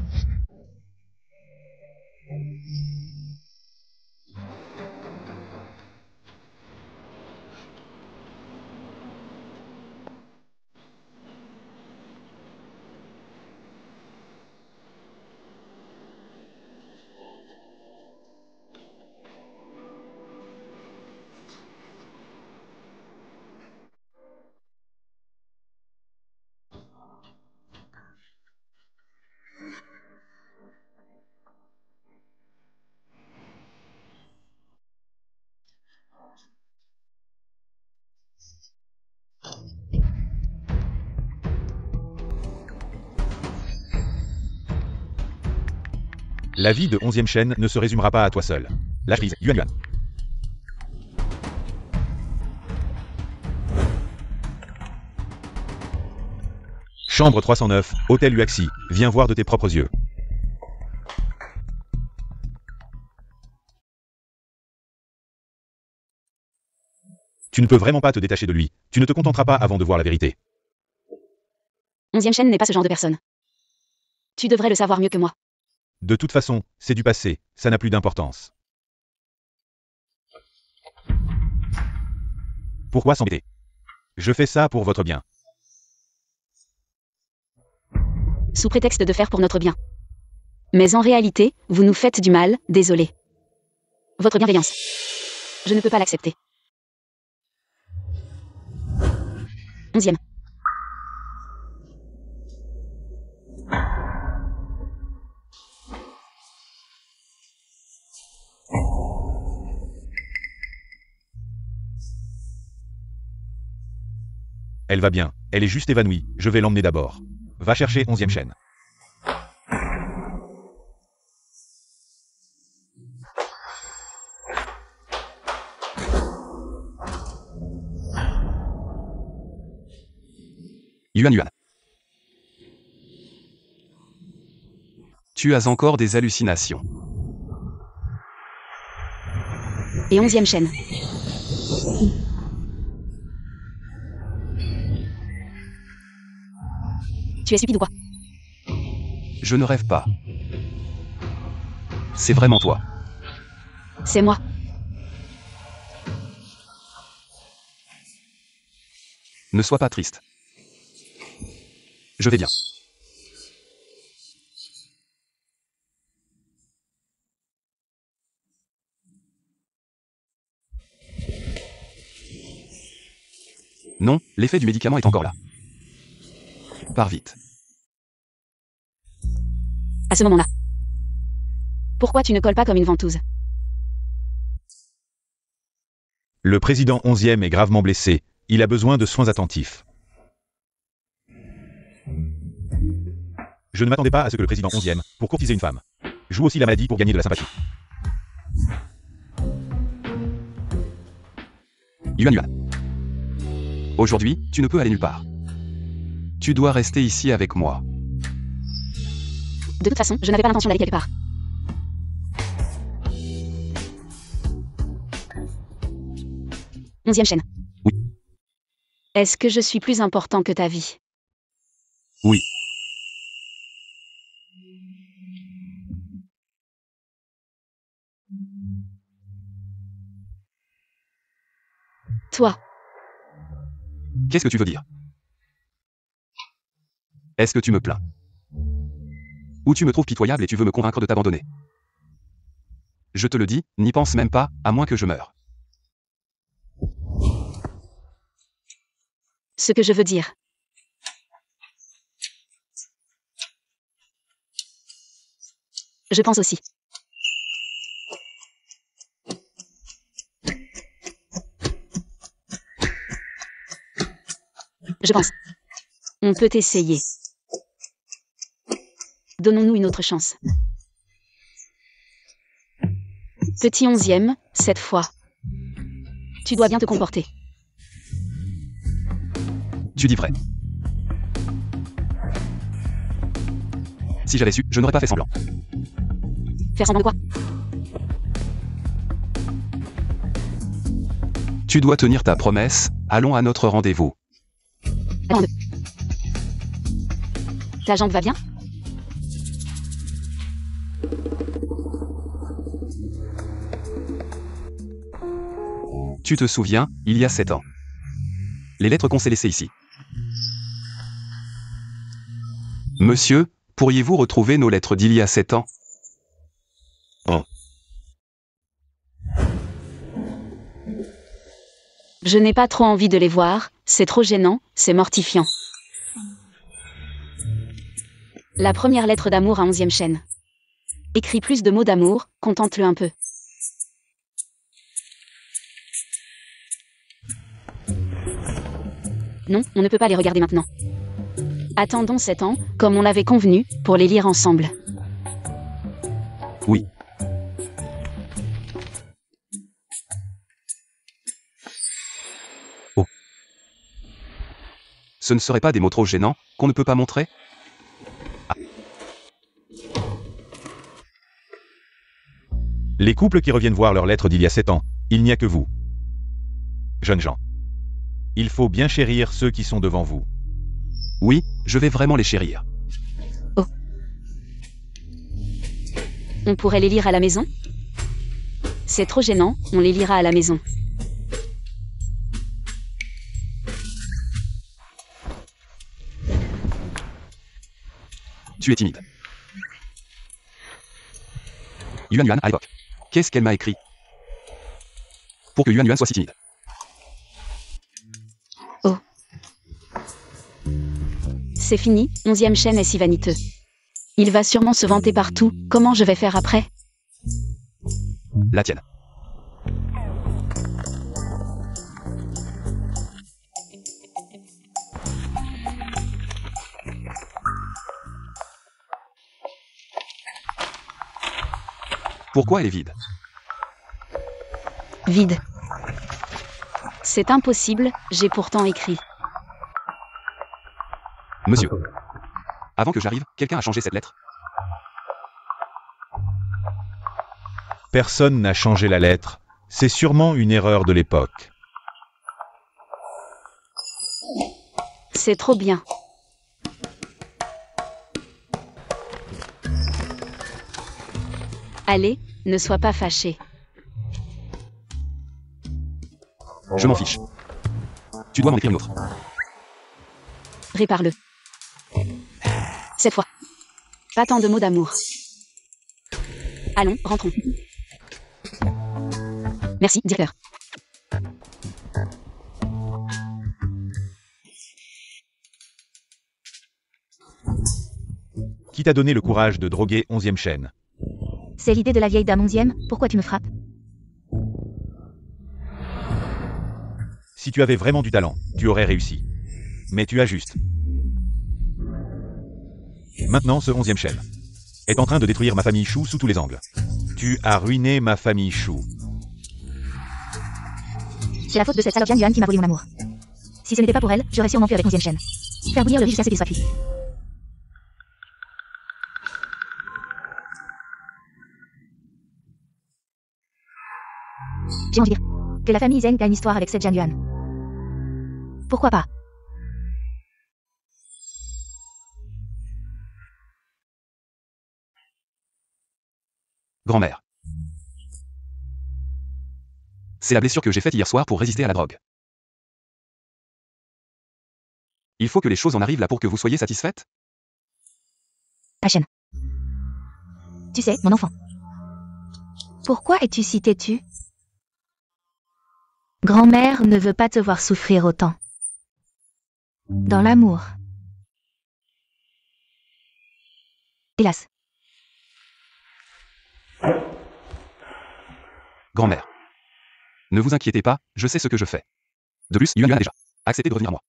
Speaker 2: La vie de 11e chaîne ne se résumera pas à toi seul. Lâche prise, Yuan Yuan. Chambre 309, Hôtel Uaxi, viens voir de tes propres yeux. Tu ne peux vraiment pas te détacher de lui, tu ne te contenteras pas avant de voir la vérité.
Speaker 3: 11e chaîne n'est pas ce genre de personne. Tu devrais le savoir mieux que moi.
Speaker 2: De toute façon, c'est du passé, ça n'a plus d'importance. Pourquoi s'embêter? Je fais ça pour votre bien.
Speaker 3: Sous prétexte de faire pour notre bien. Mais en réalité, vous nous faites du mal, désolé. Votre bienveillance. Je ne peux pas l'accepter. 11e.
Speaker 2: Elle va bien, elle est juste évanouie, je vais l'emmener d'abord. Va chercher 11e chaîne.
Speaker 1: Yuan Yuan. Tu as encore des hallucinations.
Speaker 3: Et 11e chaîne. Tu es stupide ou quoi?
Speaker 1: Je ne rêve pas. C'est vraiment toi.
Speaker 3: C'est moi.
Speaker 1: Ne sois pas triste. Je vais bien. Non, l'effet du médicament est encore là. Pars vite.
Speaker 3: À ce moment-là. Pourquoi tu ne colles pas comme une ventouse?
Speaker 2: Le président 11e est gravement blessé, il a besoin de soins attentifs. Je ne m'attendais pas à ce que le président 11e, pour courtiser une femme, joue aussi la maladie pour gagner de la sympathie.
Speaker 1: Yuan Yuan. Aujourd'hui, tu ne peux aller nulle part. Tu dois rester ici avec moi.
Speaker 3: De toute façon, je n'avais pas l'intention d'aller quelque part. Onzième chaîne.
Speaker 1: Oui.
Speaker 3: Est-ce que je suis plus important que ta vie?
Speaker 1: Oui.
Speaker 3: Toi,
Speaker 1: Qu'est-ce que tu veux dire? Est-ce que tu me plains? Ou tu me trouves pitoyable et tu veux me convaincre de t'abandonner? Je te le dis, n'y pense même pas, à moins que je meure.
Speaker 3: ce que je veux dire. Je pense aussi. Je pense. On peut essayer. Donnons-nous une autre chance. Petit 11e, cette fois. Tu dois bien te comporter.
Speaker 1: Tu dis vrai. Si j'avais su, je n'aurais pas fait semblant.
Speaker 3: Faire semblant de quoi?
Speaker 1: Tu dois tenir ta promesse, allons à notre rendez-vous.
Speaker 3: Attends. Ta jambe va bien?
Speaker 1: Tu te souviens, il y a 7 ans. Les lettres qu'on s'est laissées ici. Monsieur, pourriez-vous retrouver nos lettres d'il y a 7 ans?
Speaker 3: Je n'ai pas trop envie de les voir, c'est trop gênant, c'est mortifiant. La première lettre d'amour à 11e chaîne. Écris plus de mots d'amour, contente-le un peu. Non, on ne peut pas les regarder maintenant. Attendons 7 ans, comme on l'avait convenu, pour les lire ensemble.
Speaker 1: Oui. Oh. Ce ne seraient pas des mots trop gênants, qu'on ne peut pas montrer?
Speaker 2: Les couples qui reviennent voir leurs lettres d'il y a 7 ans, il n'y a que vous. Jeunes gens. Il faut bien chérir ceux qui sont devant vous.
Speaker 1: Oui, je vais vraiment les chérir.
Speaker 3: On pourrait les lire à la maison? C'est trop gênant, on les lira à la maison.
Speaker 1: Tu es timide. Yuan Yuan à l'époque. Qu'est-ce qu'elle m'a écrit? Pour que Yuan Yuan soit si timide.
Speaker 3: C'est fini, 11e chaîne est si vaniteux. Il va sûrement se vanter partout, comment je vais faire après?
Speaker 1: La tienne. Pourquoi elle est vide?
Speaker 3: Vide. C'est impossible, j'ai pourtant écrit.
Speaker 1: Monsieur. Avant que j'arrive, quelqu'un a changé cette lettre?
Speaker 2: Personne n'a changé la lettre. C'est sûrement une erreur de l'époque.
Speaker 3: C'est trop bien. Allez, ne sois pas fâché.
Speaker 1: Je m'en fiche. Tu dois m'en écrire une autre.
Speaker 3: Répare-le. Cette fois. Pas tant de mots d'amour. Allons, rentrons. Merci, directeur.
Speaker 2: Qui t'a donné le courage de droguer 11e chaîne?
Speaker 4: C'est l'idée de la vieille dame 11e, pourquoi tu me frappes?
Speaker 2: Si tu avais vraiment du talent, tu aurais réussi. Mais tu as juste. Maintenant, ce 11e chaîne est en train de détruire ma famille Chou sous tous les angles. Tu as ruiné ma famille Chou.
Speaker 4: C'est la faute de cette salope Jian Yuan qui m'a volé mon amour. Si ce n'était pas pour elle, j'aurais sûrement pu avec 11e chaîne. Faire bouillir le riz jusqu'à ce qu'il soit cuit. J'ai envie de dire que la famille Zeng a une histoire avec cette Jian Yuan. Pourquoi pas?
Speaker 1: Grand-mère. C'est la blessure que j'ai faite hier soir pour résister à la drogue. Il faut que les choses en arrivent là pour que vous soyez satisfaite?
Speaker 4: Ta chaîne. Tu sais, mon enfant. Pourquoi es-tu si têtu? Grand-mère ne veut pas te voir souffrir autant. Dans l'amour. Hélas.
Speaker 1: Grand-mère. Ne vous inquiétez pas, je sais ce que je fais. De plus, Yuan a déjà accepté de revenir à moi.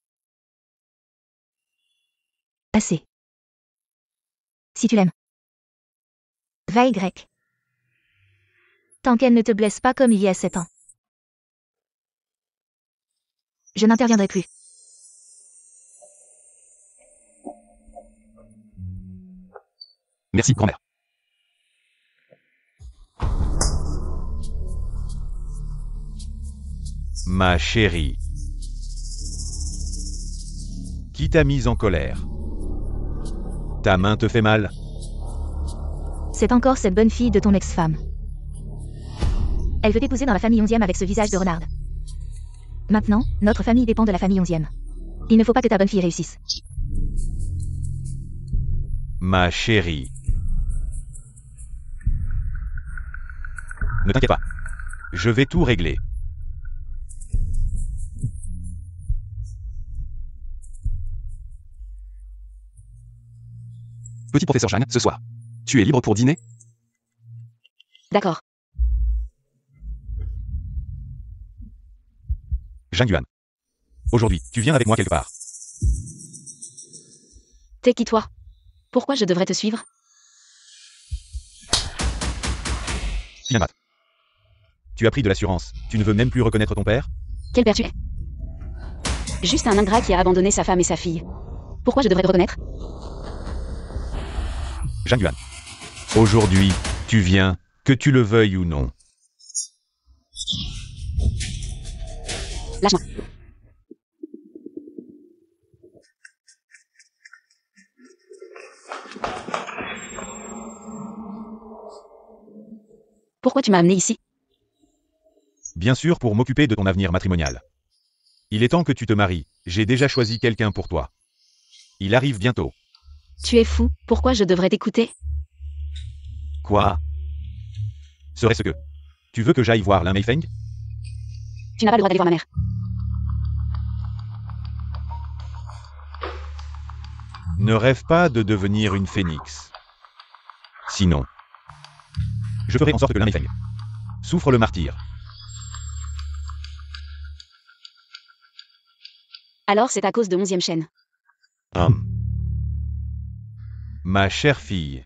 Speaker 4: Assez. Si tu l'aimes. Va Y. Tant qu'elle ne te blesse pas comme il y a 7 ans. Je n'interviendrai plus.
Speaker 1: Merci, grand-mère.
Speaker 2: Ma chérie. Qui t'a mise en colère? Ta main te fait mal?
Speaker 4: C'est encore cette bonne fille de ton ex-femme. Elle veut t'épouser dans la famille 11e avec ce visage de renarde. Maintenant, notre famille dépend de la famille 11e. Il ne faut pas que ta bonne fille réussisse.
Speaker 2: Ma chérie. Ne t'inquiète pas. Je vais tout régler.
Speaker 1: Petit professeur Zhang, ce soir. Tu es libre pour dîner?
Speaker 3: D'accord.
Speaker 2: Zhang Yuan. Aujourd'hui, tu viens avec moi quelque part.
Speaker 3: T'es qui toi? Pourquoi je devrais te suivre?
Speaker 2: Yamat. Tu as pris de l'assurance. Tu ne veux même plus reconnaître ton père?
Speaker 3: Quel père tu es? Juste un ingrat qui a abandonné sa femme et sa fille. Pourquoi je devrais te reconnaître?
Speaker 2: Zhang Yuan. Aujourd'hui, tu viens, que tu le veuilles ou non.
Speaker 3: Lâche-moi. Pourquoi tu m'as amené ici?
Speaker 2: Bien sûr pour m'occuper de ton avenir matrimonial. Il est temps que tu te maries, j'ai déjà choisi quelqu'un pour toi. Il arrive bientôt.
Speaker 3: Tu es fou, pourquoi je devrais t'écouter?
Speaker 2: Quoi? Serait-ce que... Tu veux que j'aille voir Lin Meifeng?
Speaker 3: Tu n'as pas le droit d'aller voir ma mère.
Speaker 2: Ne rêve pas de devenir une phénix. Sinon... Je ferai en sorte que Lin Meifeng souffre le martyr.
Speaker 3: Alors c'est à cause de 11e chaîne.
Speaker 2: Ma chère fille,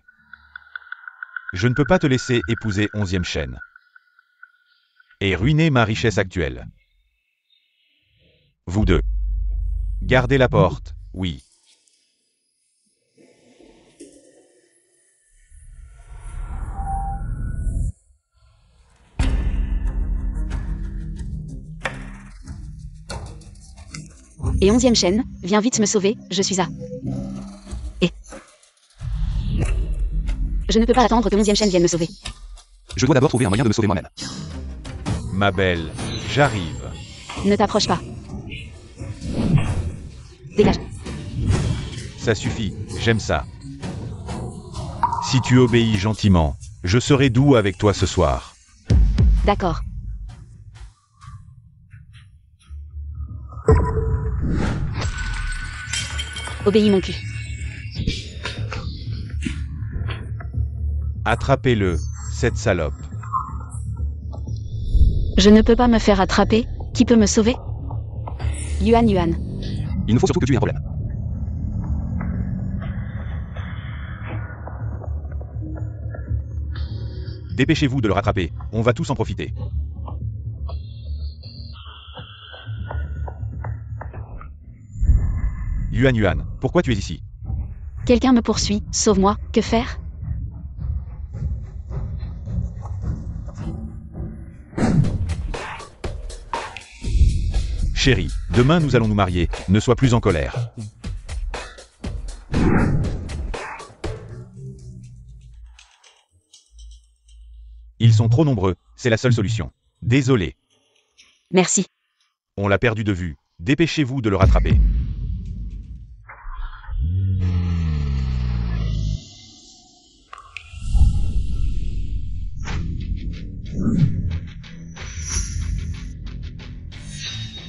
Speaker 2: je ne peux pas te laisser épouser 11e chaîne et ruiner ma richesse actuelle. Vous deux, gardez la porte, oui.
Speaker 3: Et 11e chaîne, viens vite me sauver, je suis à... Et... Je ne peux pas attendre que 11e chaîne vienne me sauver.
Speaker 1: Je dois d'abord trouver un moyen de me sauver moi-même.
Speaker 2: Ma belle, j'arrive.
Speaker 3: Ne t'approche pas. Dégage.
Speaker 2: Ça suffit, j'aime ça. Si tu obéis gentiment, je serai doux avec toi ce soir.
Speaker 3: D'accord. Obéis mon cul.
Speaker 2: Attrapez-le, cette salope.
Speaker 3: Je ne peux pas me faire attraper. Qui peut me sauver? Yuan.
Speaker 1: Il ne faut surtout que tu aies un problème.
Speaker 2: Dépêchez-vous de le rattraper, on va tous en profiter. Yuan, pourquoi tu es ici?
Speaker 3: Quelqu'un me poursuit, sauve-moi, que faire?
Speaker 2: Chérie, demain nous allons nous marier, ne sois plus en colère. Ils sont trop nombreux, c'est la seule solution. Désolé.
Speaker 3: Merci.
Speaker 2: On l'a perdu de vue, dépêchez-vous de le rattraper.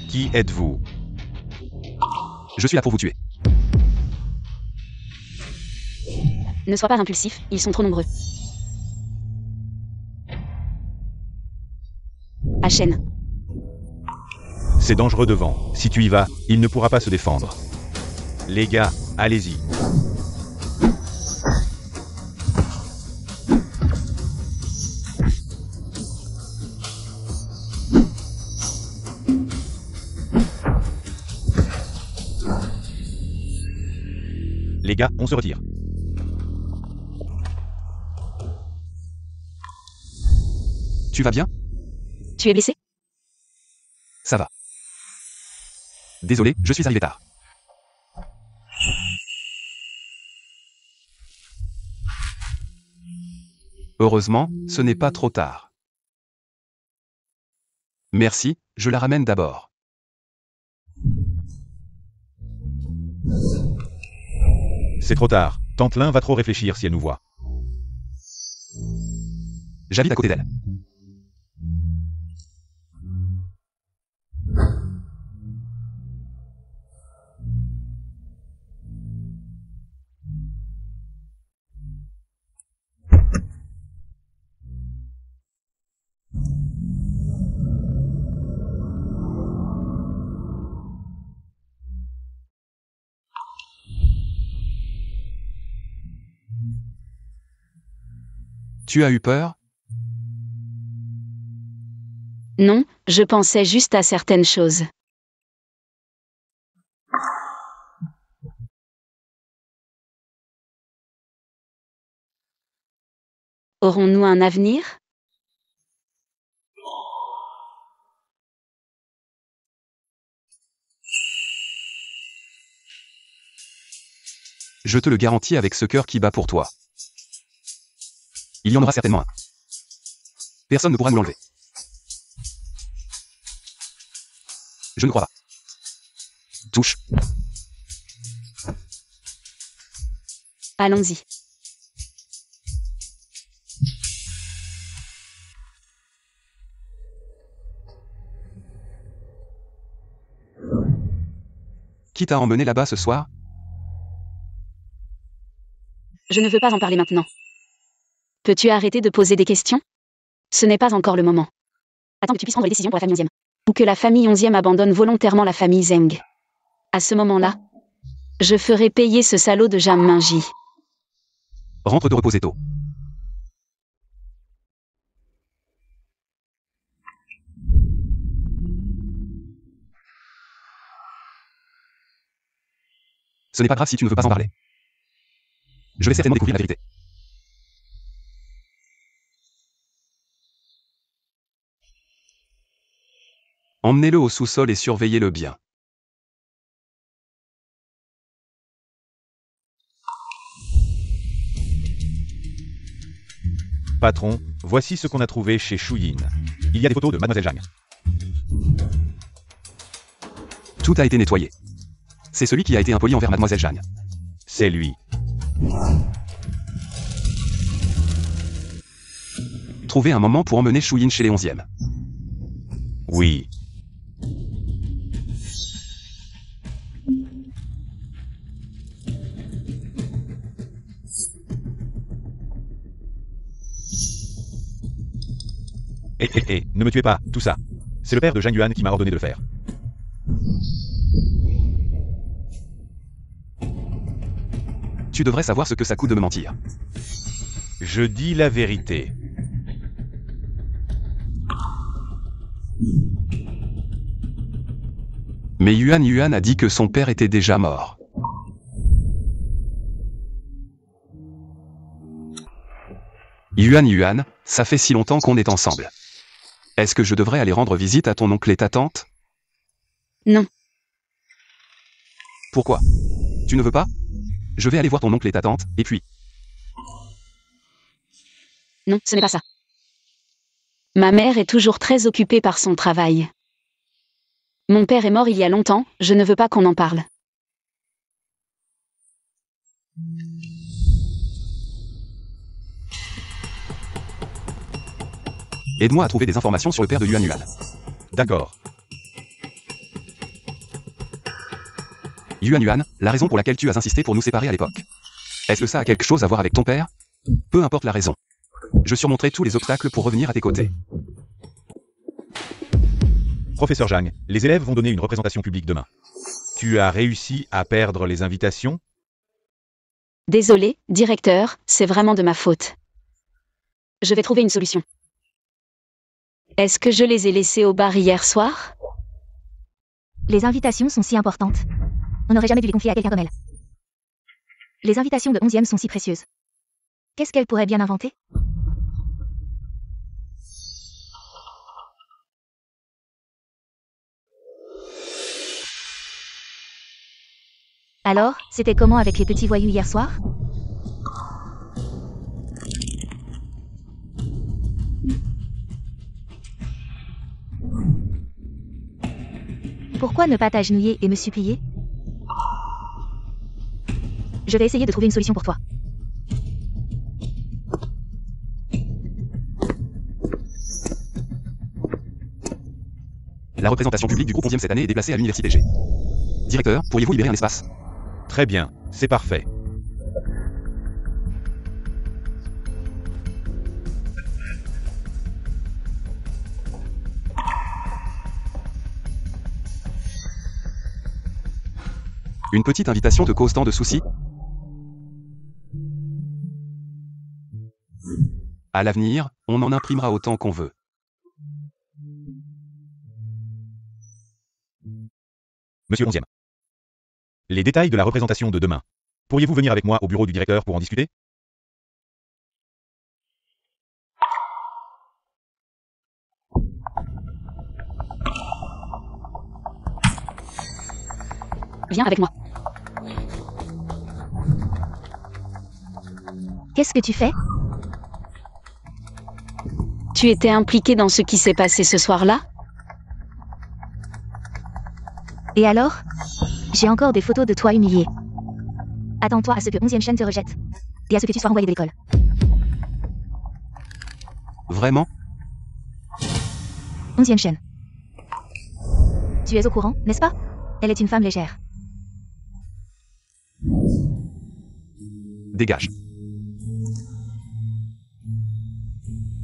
Speaker 2: Qui êtes-vous?
Speaker 1: Je suis là pour vous tuer.
Speaker 3: Ne sois pas impulsif, ils sont trop nombreux. À chaîne.
Speaker 2: C'est dangereux devant. Si tu y vas, il ne pourra pas se défendre. Les gars, allez-y. Les gars, on se retire.
Speaker 1: Tu vas bien?
Speaker 3: Tu es blessé?
Speaker 1: Ça va. Désolé, je suis arrivé tard. Heureusement, ce n'est pas trop tard. Merci, je la ramène d'abord.
Speaker 2: C'est trop tard. Tante Lin va trop réfléchir si elle nous voit.
Speaker 1: J'habite à côté d'elle. Tu as eu peur?
Speaker 3: Non, je pensais juste à certaines choses. Aurons-nous un avenir?
Speaker 1: Je te le garantis avec ce cœur qui bat pour toi. Il y en aura certainement un. Personne ne pourra nous l'enlever. Je ne crois pas. Touche.
Speaker 3: Allons-y.
Speaker 1: Qui t'a emmené là-bas ce soir?
Speaker 3: Je ne veux pas en parler maintenant. Peux-tu arrêter de poser des questions? Ce n'est pas encore le moment. Attends que tu puisses prendre les décisions pour la famille 11e. Ou que la famille 11e abandonne volontairement la famille Zeng. À ce moment-là, je ferai payer ce salaud de Jam Minji.
Speaker 1: Rentre te reposer tôt. Ce n'est pas grave si tu ne veux pas en parler. Je vais certainement découvrir la vérité. Emmenez-le au sous-sol et surveillez-le bien.
Speaker 2: Patron, voici ce qu'on a trouvé chez Shuyin. Il y a des photos de Mademoiselle Zhang.
Speaker 1: Tout a été nettoyé. C'est celui qui a été impoli envers Mademoiselle Zhang.
Speaker 2: C'est lui.
Speaker 1: Trouvez un moment pour emmener Shuyin chez les 11e.
Speaker 2: Oui. Hé, ne me tuez pas, tout ça. C'est le père de Zhang Yuan qui m'a ordonné de le faire.
Speaker 1: Tu devrais savoir ce que ça coûte de me mentir.
Speaker 2: Je dis la vérité.
Speaker 1: Mais Yuan a dit que son père était déjà mort. Yuan, ça fait si longtemps qu'on est ensemble. Est-ce que je devrais aller rendre visite à ton oncle et ta tante?
Speaker 3: Non.
Speaker 1: Pourquoi? Tu ne veux pas? Je vais aller voir ton oncle et ta tante, et puis...
Speaker 3: Non, ce n'est pas ça. Ma mère est toujours très occupée par son travail. Mon père est mort il y a longtemps, je ne veux pas qu'on en parle.
Speaker 1: Aide-moi à trouver des informations sur le père de Yuan Yuan.
Speaker 2: D'accord.
Speaker 1: Yuan Yuan, la raison pour laquelle tu as insisté pour nous séparer à l'époque. Est-ce que ça a quelque chose à voir avec ton père? Peu importe la raison. Je surmonterai tous les obstacles pour revenir à tes côtés.
Speaker 2: Professeur Zhang, les élèves vont donner une représentation publique demain. Tu as réussi à perdre les invitations?
Speaker 3: Désolé, directeur, c'est vraiment de ma faute. Je vais trouver une solution. Est-ce que je les ai laissés au bar hier soir?
Speaker 4: Les invitations sont si importantes. On n'aurait jamais dû les confier à quelqu'un comme elle. Les invitations de 11e sont si précieuses. Qu'est-ce qu'elle pourrait bien inventer? Alors, c'était comment avec les petits voyous hier soir? Pourquoi ne pas t'agenouiller et me supplier? Je vais essayer de trouver une solution pour toi.
Speaker 1: La représentation publique du groupe 11e cette année est déplacée à l'université G. Directeur, pourriez-vous libérer un espace?
Speaker 2: Très bien, c'est parfait.
Speaker 1: Une petite invitation te cause tant de soucis? À l'avenir, on en imprimera autant qu'on veut.
Speaker 2: Monsieur 11e. Les détails de la représentation de demain. Pourriez-vous venir avec moi au bureau du directeur pour en discuter?
Speaker 3: Viens avec moi.
Speaker 4: Qu'est-ce que tu fais?
Speaker 3: Tu étais impliqué dans ce qui s'est passé ce soir-là?
Speaker 4: Et alors? J'ai encore des photos de toi humilié. Attends-toi à ce que 11e chaîne te rejette. Et à ce que tu sois renvoyé de l'école.
Speaker 1: Vraiment?
Speaker 4: 11e chaîne. Tu es au courant, n'est-ce pas? Elle est une femme légère.
Speaker 1: Dégage.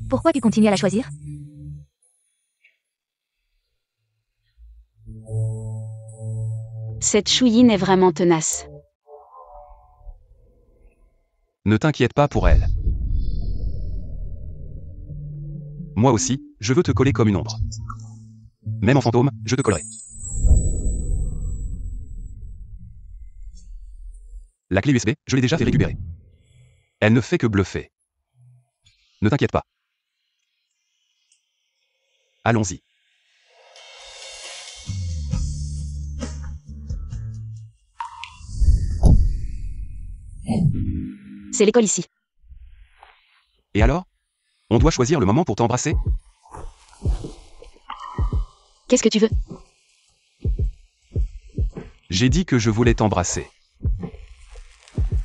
Speaker 4: Pourquoi tu continues à la choisir?
Speaker 3: Cette chouilline est vraiment tenace.
Speaker 1: Ne t'inquiète pas pour elle. Moi aussi, je veux te coller comme une ombre. Même en fantôme, je te collerai. La clé USB, je l'ai déjà fait récupérer. Elle ne fait que bluffer. Ne t'inquiète pas. Allons-y.
Speaker 3: C'est l'école ici.
Speaker 1: Et alors? On doit choisir le moment pour t'embrasser?
Speaker 3: Qu'est-ce que tu veux?
Speaker 1: J'ai dit que je voulais t'embrasser.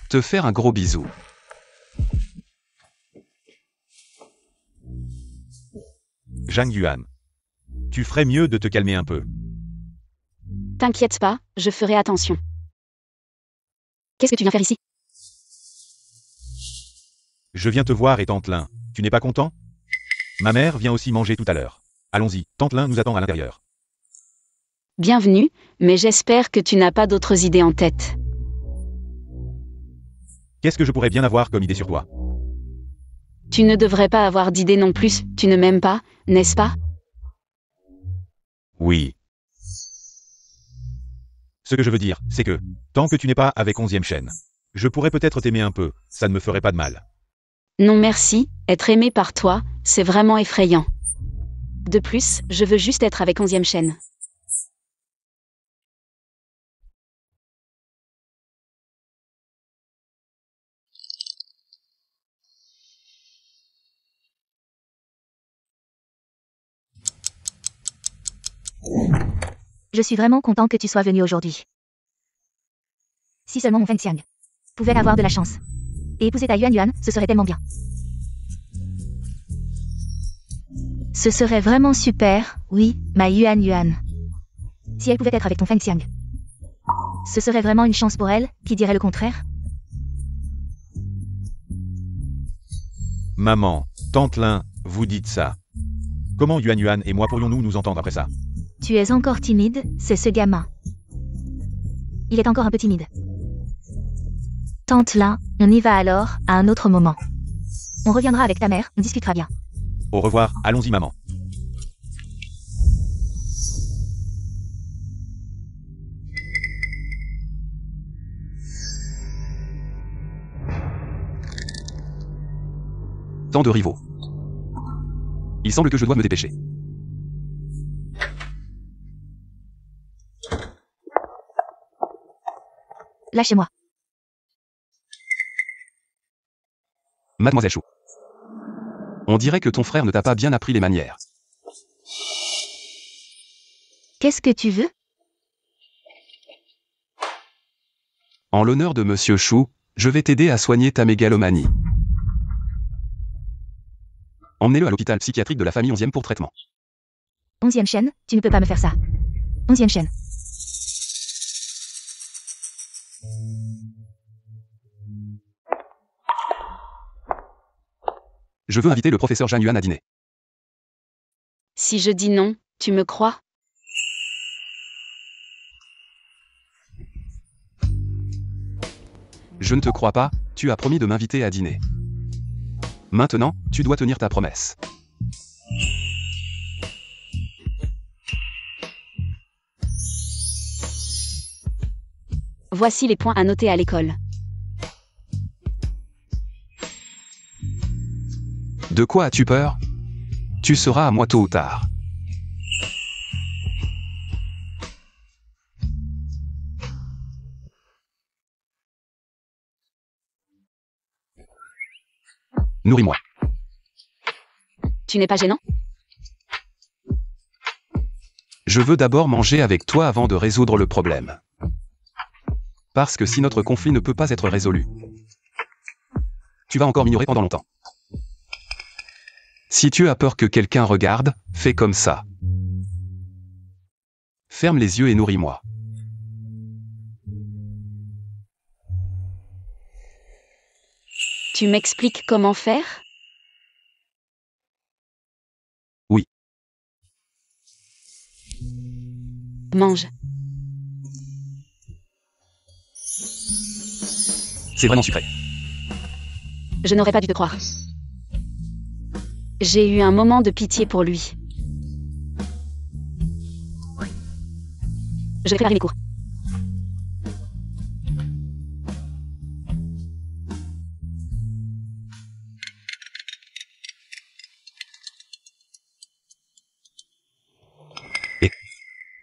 Speaker 1: Te faire un gros bisou.
Speaker 2: Zhang Yuan. Tu ferais mieux de te calmer un peu.
Speaker 3: T'inquiète pas, je ferai attention. Qu'est-ce que tu viens faire ici?
Speaker 2: Je viens te voir et Tante Lin. Tu n'es pas content? Ma mère vient aussi manger tout à l'heure. Allons-y, Tante Lin nous attend à l'intérieur.
Speaker 3: Bienvenue, mais j'espère que tu n'as pas d'autres idées en tête.
Speaker 2: Qu'est-ce que je pourrais bien avoir comme idée sur toi?
Speaker 3: Tu ne devrais pas avoir d'idées non plus, tu ne m'aimes pas, n'est-ce pas?
Speaker 2: Oui. Ce que je veux dire, c'est que, tant que tu n'es pas avec 11e chaîne, je pourrais peut-être t'aimer un peu, ça ne me ferait pas de mal.
Speaker 3: Non merci, être aimé par toi, c'est vraiment effrayant. De plus, je veux juste être avec 11e chaîne.
Speaker 4: Je suis vraiment content que tu sois venu aujourd'hui. Si seulement mon Feng Xiang pouvait avoir de la chance. Et épouser ta Yuan Yuan, ce serait tellement bien. Ce serait vraiment super, oui, ma Yuan Yuan. Si elle pouvait être avec ton Feng Xiang. Ce serait vraiment une chance pour elle, qui dirait le contraire?
Speaker 2: Maman, tante Lin, vous dites ça. Comment Yuan Yuan et moi pourrions-nous nous entendre après ça?
Speaker 4: Tu es encore timide, c'est ce gamin. Il est encore un peu timide. Tante Lin, on y va alors, à un autre moment. On reviendra avec ta mère, on discutera bien.
Speaker 2: Au revoir, allons-y maman.
Speaker 1: Tant de rivaux. Il semble que je dois me dépêcher.
Speaker 4: Lâchez-moi.
Speaker 1: Mademoiselle Chou. On dirait que ton frère ne t'a pas bien appris les manières.
Speaker 4: Qu'est-ce que tu veux?
Speaker 1: En l'honneur de Monsieur Chou, je vais t'aider à soigner ta mégalomanie. Emmenez-le à l'hôpital psychiatrique de la famille 11e pour traitement.
Speaker 4: 11e chaîne, tu ne peux pas me faire ça. 11e chaîne.
Speaker 1: Je veux inviter le professeur Zhang Yuan à dîner.
Speaker 3: Si je dis non, tu me crois?
Speaker 1: Je ne te crois pas, tu as promis de m'inviter à dîner. Maintenant, tu dois tenir ta promesse.
Speaker 3: Voici les points à noter à l'école.
Speaker 1: De quoi as-tu peur? Tu seras à moi tôt ou tard. Nourris-moi.
Speaker 3: Tu n'es pas gênant?
Speaker 1: Je veux d'abord manger avec toi avant de résoudre le problème. Parce que si notre conflit ne peut pas être résolu, tu vas encore m'ignorer pendant longtemps. Si tu as peur que quelqu'un regarde, fais comme ça. Ferme les yeux et nourris-moi.
Speaker 3: Tu m'expliques comment faire?
Speaker 1: Oui.
Speaker 3: Mange.
Speaker 1: C'est vraiment sucré.
Speaker 3: Je n'aurais pas dû te croire. J'ai eu un moment de pitié pour lui. Je vais préparer mes cours.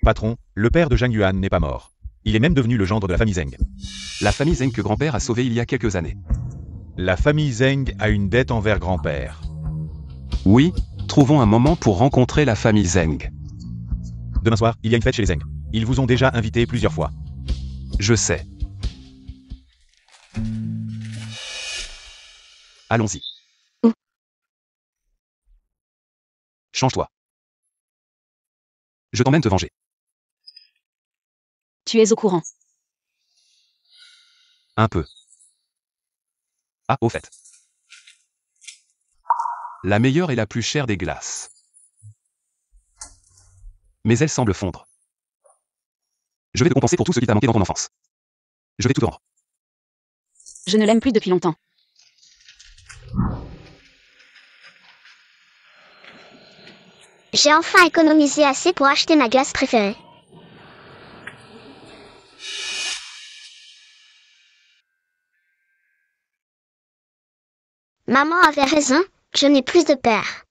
Speaker 2: Patron, le père de Zhang Yuan n'est pas mort. Il est même devenu le gendre de la famille Zheng.
Speaker 1: La famille Zheng que grand-père a sauvée il y a quelques années.
Speaker 2: La famille Zheng a une dette envers grand-père.
Speaker 1: Oui, trouvons un moment pour rencontrer la famille Zheng.
Speaker 2: Demain soir, il y a une fête chez les Zheng. Ils vous ont déjà invité plusieurs fois.
Speaker 1: Je sais. Allons-y.
Speaker 3: Où?
Speaker 1: Change-toi. Je t'emmène te venger.
Speaker 3: Tu es au courant.
Speaker 1: Un peu. Ah, au fait. La meilleure et la plus chère des glaces. Mais elle semble fondre. Je vais te compenser pour tout ce qui t'a manqué dans ton enfance. Je vais tout te rendre.
Speaker 3: Je ne l'aime plus depuis longtemps.
Speaker 5: J'ai enfin économisé assez pour acheter ma glace préférée. Maman avait raison, je n'ai plus de père.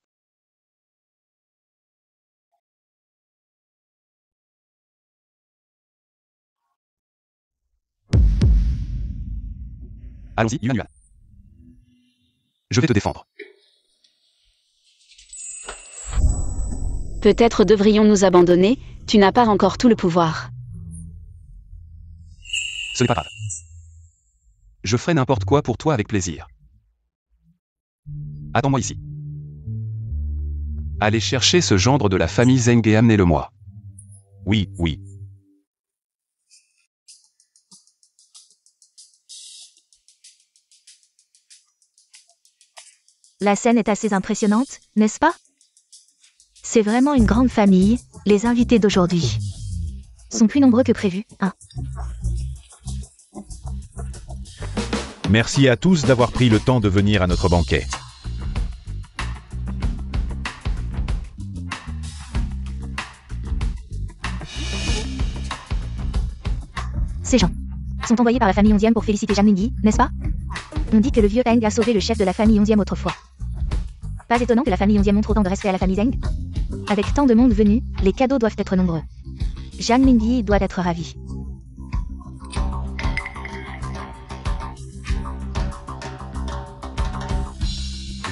Speaker 1: Allons-y, Yuan Yuan. Je vais te défendre.
Speaker 3: Peut-être devrions nous abandonner, tu n'as pas encore tout le pouvoir.
Speaker 1: Ce n'est pas grave. Je ferai n'importe quoi pour toi avec plaisir. Attends-moi ici. Allez chercher ce gendre de la famille Zeng et amenez-le-moi.
Speaker 2: Oui, oui.
Speaker 4: La scène est assez impressionnante, n'est-ce pas? C'est vraiment une grande famille, les invités d'aujourd'hui sont plus nombreux que prévu, hein.
Speaker 2: Merci à tous d'avoir pris le temps de venir à notre banquet.
Speaker 4: Ces gens sont envoyés par la famille 11e pour féliciter Zhang Ningyi, n'est-ce pas? On dit que le vieux Eng a sauvé le chef de la famille 11e autrefois. Pas étonnant que la famille 11e montre autant de respect à la famille Zeng. Avec tant de monde venu, les cadeaux doivent être nombreux. Zhang Ningyi doit être ravi.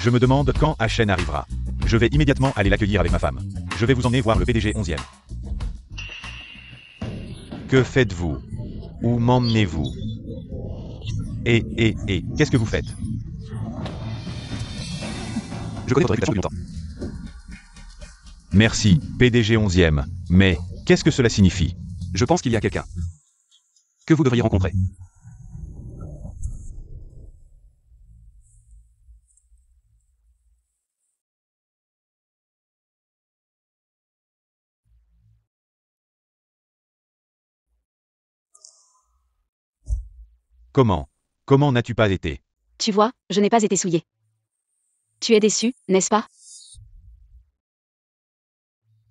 Speaker 2: Je me demande quand Ashen arrivera. Je vais immédiatement aller l'accueillir avec ma femme. Je vais vous emmener voir le PDG 11e. Que faites-vous? Où m'emmenez-vous? Qu'est-ce que vous faites?
Speaker 1: Je connais votre réputation depuis longtemps.
Speaker 2: Merci, PDG 11e. Mais, qu'est-ce que cela signifie?
Speaker 1: Je pense qu'il y a quelqu'un que vous devriez rencontrer.
Speaker 2: Comment n'as-tu pas été?
Speaker 3: Tu vois, je n'ai pas été souillée. Tu es déçu, n'est-ce pas?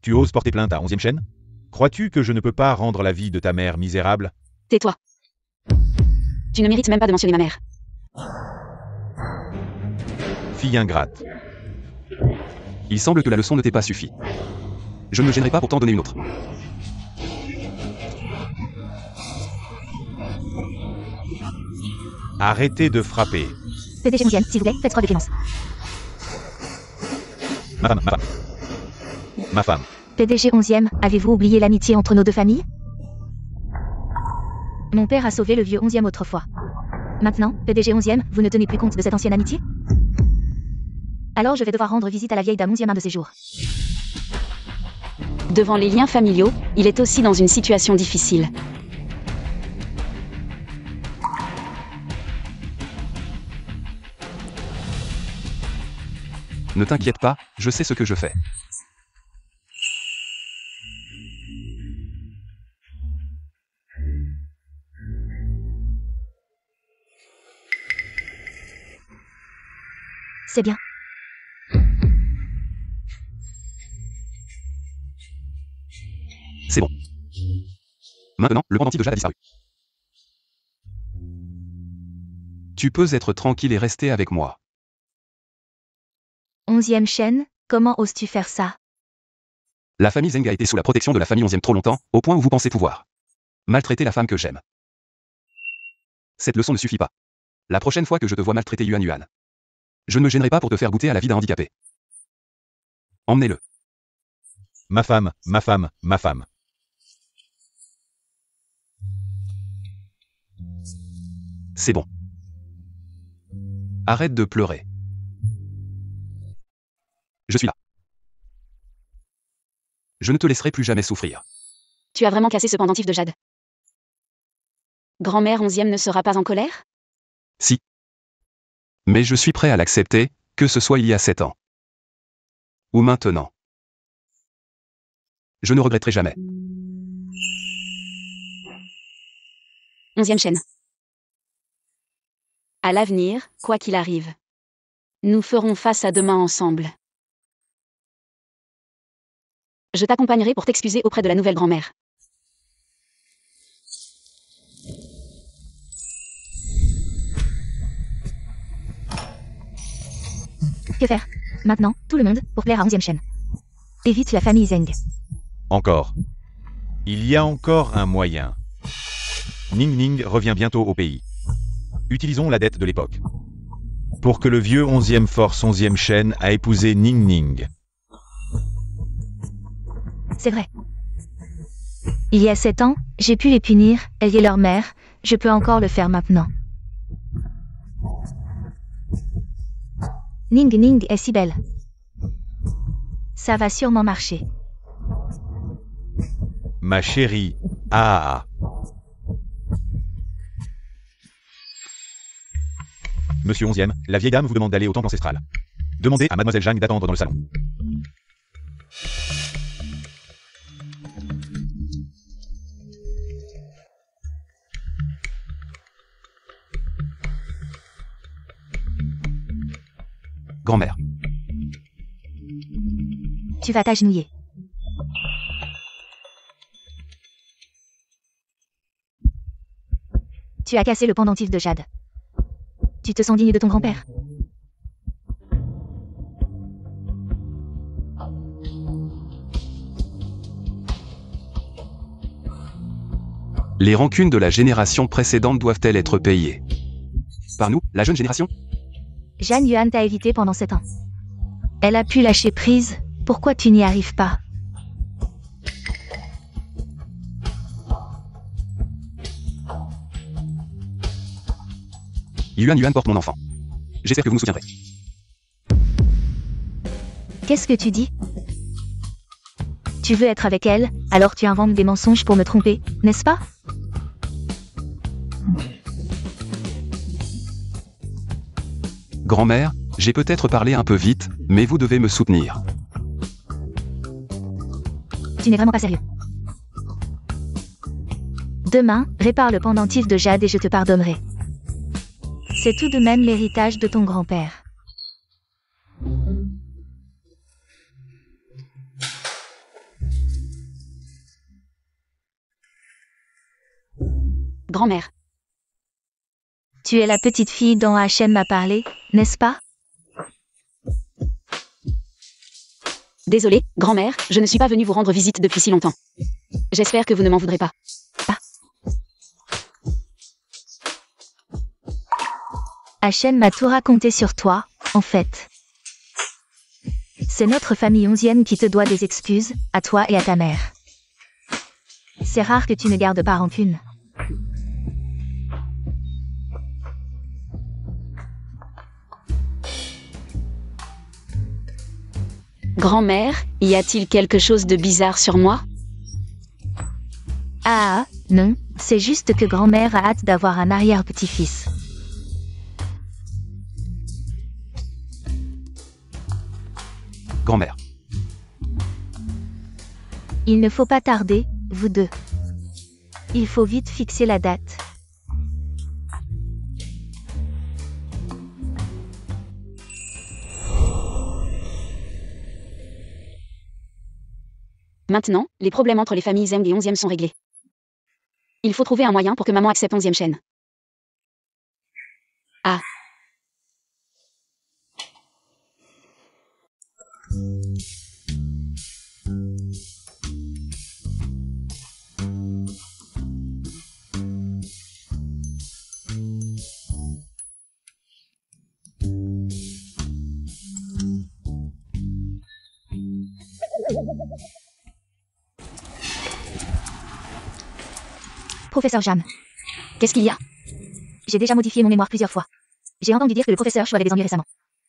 Speaker 2: Tu oses porter plainte à 11e chaîne? Crois-tu que je ne peux pas rendre la vie de ta mère misérable?
Speaker 3: Tais-toi. Tu ne mérites même pas de mentionner ma mère.
Speaker 2: Fille ingrate.
Speaker 1: Il semble que la leçon ne t'ait pas suffi. Je ne me gênerai pas pour t'en donner une autre.
Speaker 2: Arrêtez de frapper.
Speaker 4: PDG 11e, s'il vous plaît, faites preuve de clémence.
Speaker 2: Ma femme.
Speaker 4: PDG 11e, avez-vous oublié l'amitié entre nos deux familles? Mon père a sauvé le vieux 11e autrefois. Maintenant, PDG 11e, vous ne tenez plus compte de cette ancienne amitié? Alors je vais devoir rendre visite à la vieille dame 11e un de ces jours.
Speaker 3: Devant les liens familiaux, il est aussi dans une situation difficile.
Speaker 1: Ne t'inquiète pas, je sais ce que je fais.
Speaker 4: C'est bien.
Speaker 1: C'est bon. Maintenant, le pendentif de Jade a disparu. Tu peux être tranquille et rester avec moi.
Speaker 4: 11e chaîne, comment oses-tu faire ça?
Speaker 1: La famille Zeng a été sous la protection de la famille 11e trop longtemps, au point où vous pensez pouvoir maltraiter la femme que j'aime. Cette leçon ne suffit pas. La prochaine fois que je te vois maltraiter Yuan Yuan, je ne me gênerai pas pour te faire goûter à la vie d'un handicapé. Emmenez-le.
Speaker 2: Ma femme.
Speaker 1: C'est bon. Arrête de pleurer. Je suis là. Je ne te laisserai plus jamais souffrir.
Speaker 3: Tu as vraiment cassé ce pendentif de Jade. Grand-mère 11e ne sera pas en colère?
Speaker 1: Si. Mais je suis prêt à l'accepter, que ce soit il y a 7 ans. Ou maintenant. Je ne regretterai jamais.
Speaker 3: 11e chaîne. À l'avenir, quoi qu'il arrive, nous ferons face à demain ensemble. Je t'accompagnerai pour t'excuser auprès de la nouvelle grand-mère.
Speaker 4: Que faire? Maintenant, tout le monde, pour plaire à 11e chaîne. Évite la famille Zeng.
Speaker 2: Encore. Il y a encore un moyen. Ning Ning revient bientôt au pays. Utilisons la dette de l'époque. Pour que le vieux 11e force 11e chaîne à épouser Ning Ning.
Speaker 4: C'est vrai. Il y a 7 ans, j'ai pu les punir, élever leur mère, je peux encore le faire maintenant. Ning Ning est si belle. Ça va sûrement marcher.
Speaker 2: Ma chérie. Ah. Monsieur 11e, la vieille dame vous demande d'aller au temple ancestral. Demandez à mademoiselle Zhang d'attendre dans le salon.
Speaker 1: Grand-mère.
Speaker 4: Tu vas t'agenouiller. Tu as cassé le pendentif de Jade. Tu te sens digne de ton grand-père?
Speaker 1: Les rancunes de la génération précédente doivent-elles être payées? Par nous, la jeune génération?
Speaker 4: Jeanne Yuan t'a évité pendant 7 ans. Elle a pu lâcher prise, pourquoi tu n'y arrives pas?
Speaker 1: Yuan porte mon enfant. J'espère que vous nous soutiendrez.
Speaker 4: Qu'est-ce que tu dis? Tu veux être avec elle, alors tu inventes des mensonges pour me tromper, n'est-ce pas?
Speaker 1: Grand-mère, j'ai peut-être parlé un peu vite, mais vous devez me soutenir.
Speaker 4: Tu n'es vraiment pas sérieux. Demain, répare le pendentif de Jade et je te pardonnerai. C'est tout de même l'héritage de ton grand-père.
Speaker 3: Grand-mère.
Speaker 4: Tu es la petite fille dont Hachem m'a parlé, n'est-ce pas?
Speaker 3: Désolée, grand-mère, je ne suis pas venue vous rendre visite depuis si longtemps. J'espère que vous ne m'en voudrez pas.
Speaker 4: Hachem m'a tout raconté sur toi, en fait. C'est notre famille 11e qui te doit des excuses, à toi et à ta mère. C'est rare que tu ne gardes pas rancune.
Speaker 3: Grand-mère, y a-t-il quelque chose de bizarre sur moi?
Speaker 4: Ah, non, c'est juste que grand-mère a hâte d'avoir un arrière-petit-fils.
Speaker 1: Grand-mère.
Speaker 4: Il ne faut pas tarder, vous deux. Il faut vite fixer la date.
Speaker 3: Maintenant, les problèmes entre les familles Zeng et 11e sont réglés. Il faut trouver un moyen pour que maman accepte 11e chaîne. Ah.
Speaker 4: Professeur Jam.
Speaker 3: Qu'est-ce qu'il y a?
Speaker 4: J'ai déjà modifié mon mémoire plusieurs fois. J'ai entendu dire que le professeur Chou avait des ennuis récemment.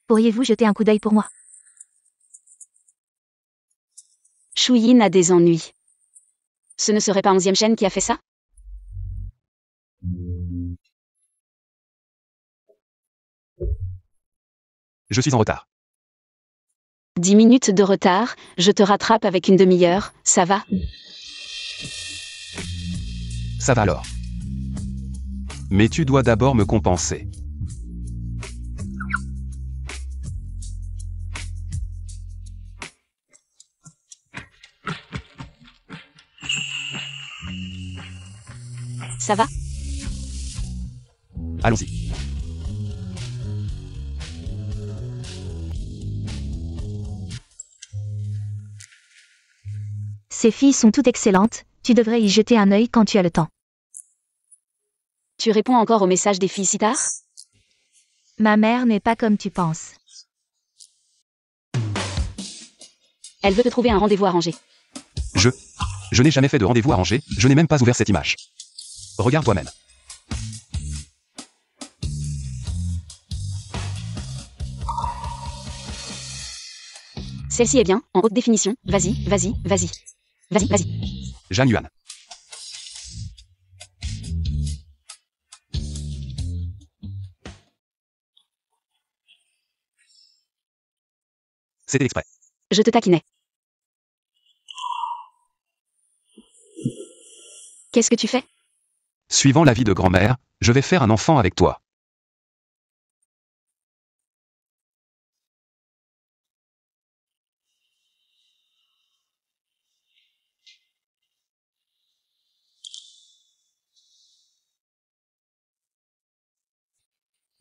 Speaker 4: Pourriez-vous jeter un coup d'œil pour moi?
Speaker 3: Shuyin a des ennuis. Ce ne serait pas 11e chaîne qui a fait ça?
Speaker 1: Je suis en retard.
Speaker 3: 10 minutes de retard, je te rattrape avec une demi-heure, ça va?
Speaker 1: Ça va alors. Mais tu dois d'abord me compenser.
Speaker 3: Ça va?
Speaker 1: Allons-y.
Speaker 4: Ces filles sont toutes excellentes, tu devrais y jeter un œil quand tu as le temps.
Speaker 3: Tu réponds encore aux messages des filles si tard?
Speaker 4: Ma mère n'est pas comme tu penses.
Speaker 3: Elle veut te trouver un rendez-vous arrangé.
Speaker 1: Je n'ai jamais fait de rendez-vous arrangé, je n'ai même pas ouvert cette image. Regarde toi-même.
Speaker 3: Celle-ci est bien, en haute définition. Vas-y, vas-y, vas-y. Vas-y, vas-y.
Speaker 1: Zhang Yuan. C'était exprès.
Speaker 3: Je te taquinais. Qu'est-ce que tu fais?
Speaker 1: Suivant l'avis de grand-mère, je vais faire un enfant avec toi.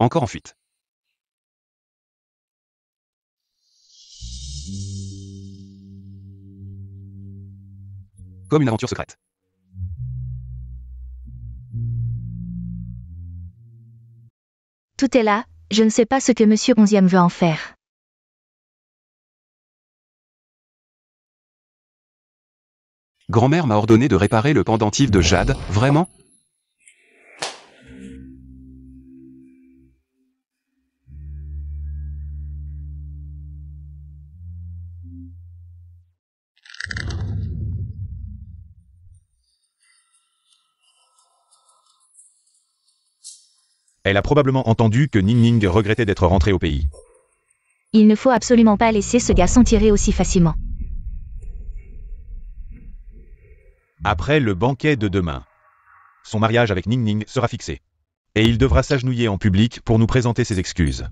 Speaker 1: Encore en fuite. Comme une aventure secrète.
Speaker 4: Tout est là, je ne sais pas ce que Monsieur 11e veut en faire.
Speaker 1: Grand-mère m'a ordonné de réparer le pendentif de Jade, vraiment?
Speaker 2: Elle a probablement entendu que Ning Ning regrettait d'être rentré au pays.
Speaker 4: Il ne faut absolument pas laisser ce gars s'en tirer aussi facilement.
Speaker 2: Après le banquet de demain, son mariage avec Ning Ning sera fixé. Et il devra s'agenouiller en public pour nous présenter ses excuses.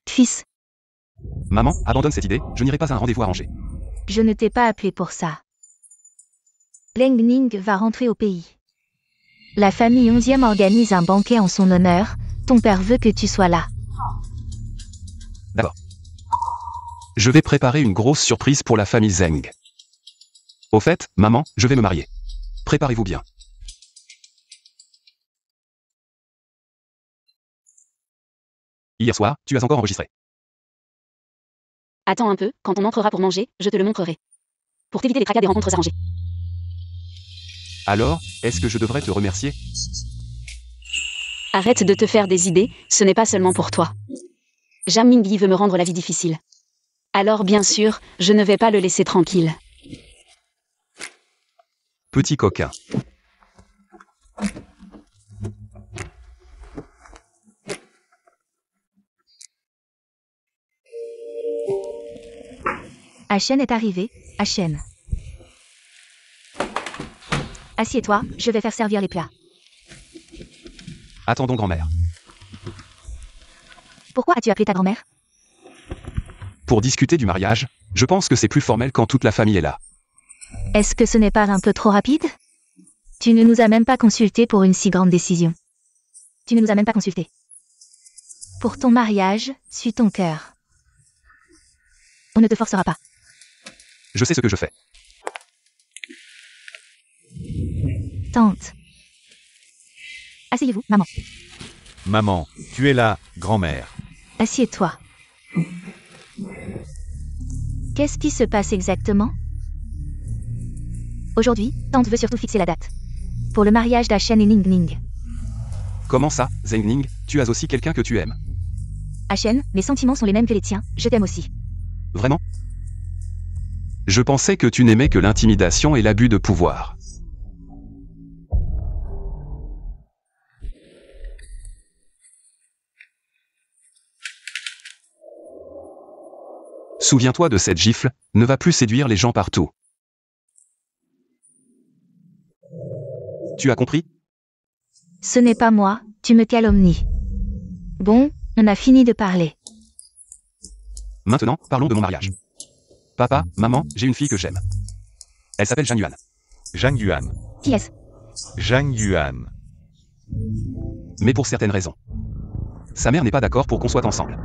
Speaker 4: Fils,
Speaker 1: Maman, abandonne cette idée, je n'irai pas à un rendez-vous arrangé.
Speaker 4: je ne t'ai pas appelé pour ça. Leng Ning va rentrer au pays. La famille 11e organise un banquet en son honneur, ton père veut que tu sois là.
Speaker 1: D'abord. Je vais préparer une grosse surprise pour la famille Zeng. Au fait, maman, je vais me marier. Préparez-vous bien. Hier soir, tu as encore enregistré.
Speaker 3: Attends un peu, quand on entrera pour manger, je te le montrerai. Pour t'éviter les tracas des rencontres arrangées.
Speaker 1: Alors, est-ce que je devrais te remercier?
Speaker 3: Arrête de te faire des idées, ce n'est pas seulement pour toi. Jam Mingyi veut me rendre la vie difficile. Alors bien sûr, je ne vais pas le laisser tranquille.
Speaker 1: Petit coquin.
Speaker 4: Ashen est arrivé, Ashen. Assieds-toi, je vais faire servir les plats.
Speaker 1: Attendons grand-mère.
Speaker 4: Pourquoi as-tu appelé ta grand-mère?
Speaker 1: Pour discuter du mariage, je pense que c'est plus formel quand toute la famille est là.
Speaker 4: Est-ce que ce n'est pas un peu trop rapide? Tu ne nous as même pas consultés pour une si grande décision. Tu ne nous as même pas consultés. Pour ton mariage, suis ton cœur. On ne te forcera pas.
Speaker 1: Je sais ce que je fais.
Speaker 4: Tante. Asseyez-vous, maman.
Speaker 2: Maman, tu es là, grand-mère.
Speaker 4: Assieds-toi. Qu'est-ce qui se passe exactement? Aujourd'hui, tante veut surtout fixer la date. Pour le mariage d'Ashen et Ning Ning.
Speaker 1: Comment ça, Zeng Ning, tu as aussi quelqu'un que tu aimes?
Speaker 4: Ashen, mes sentiments sont les mêmes que les tiens, je t'aime aussi.
Speaker 1: Vraiment? Je pensais que tu n'aimais que l'intimidation et l'abus de pouvoir. Souviens-toi de cette gifle, ne va plus séduire les gens partout. Tu as compris?
Speaker 4: Ce n'est pas moi, tu me calomnies. Bon, on a fini de parler.
Speaker 1: Maintenant, parlons de mon mariage. Papa, maman, j'ai une fille que j'aime. Elle s'appelle Zhang Yuan.
Speaker 2: Zhang Yuan.
Speaker 4: Qui est-ce?
Speaker 2: Zhang Yuan.
Speaker 1: Mais pour certaines raisons. Sa mère n'est pas d'accord pour qu'on soit ensemble.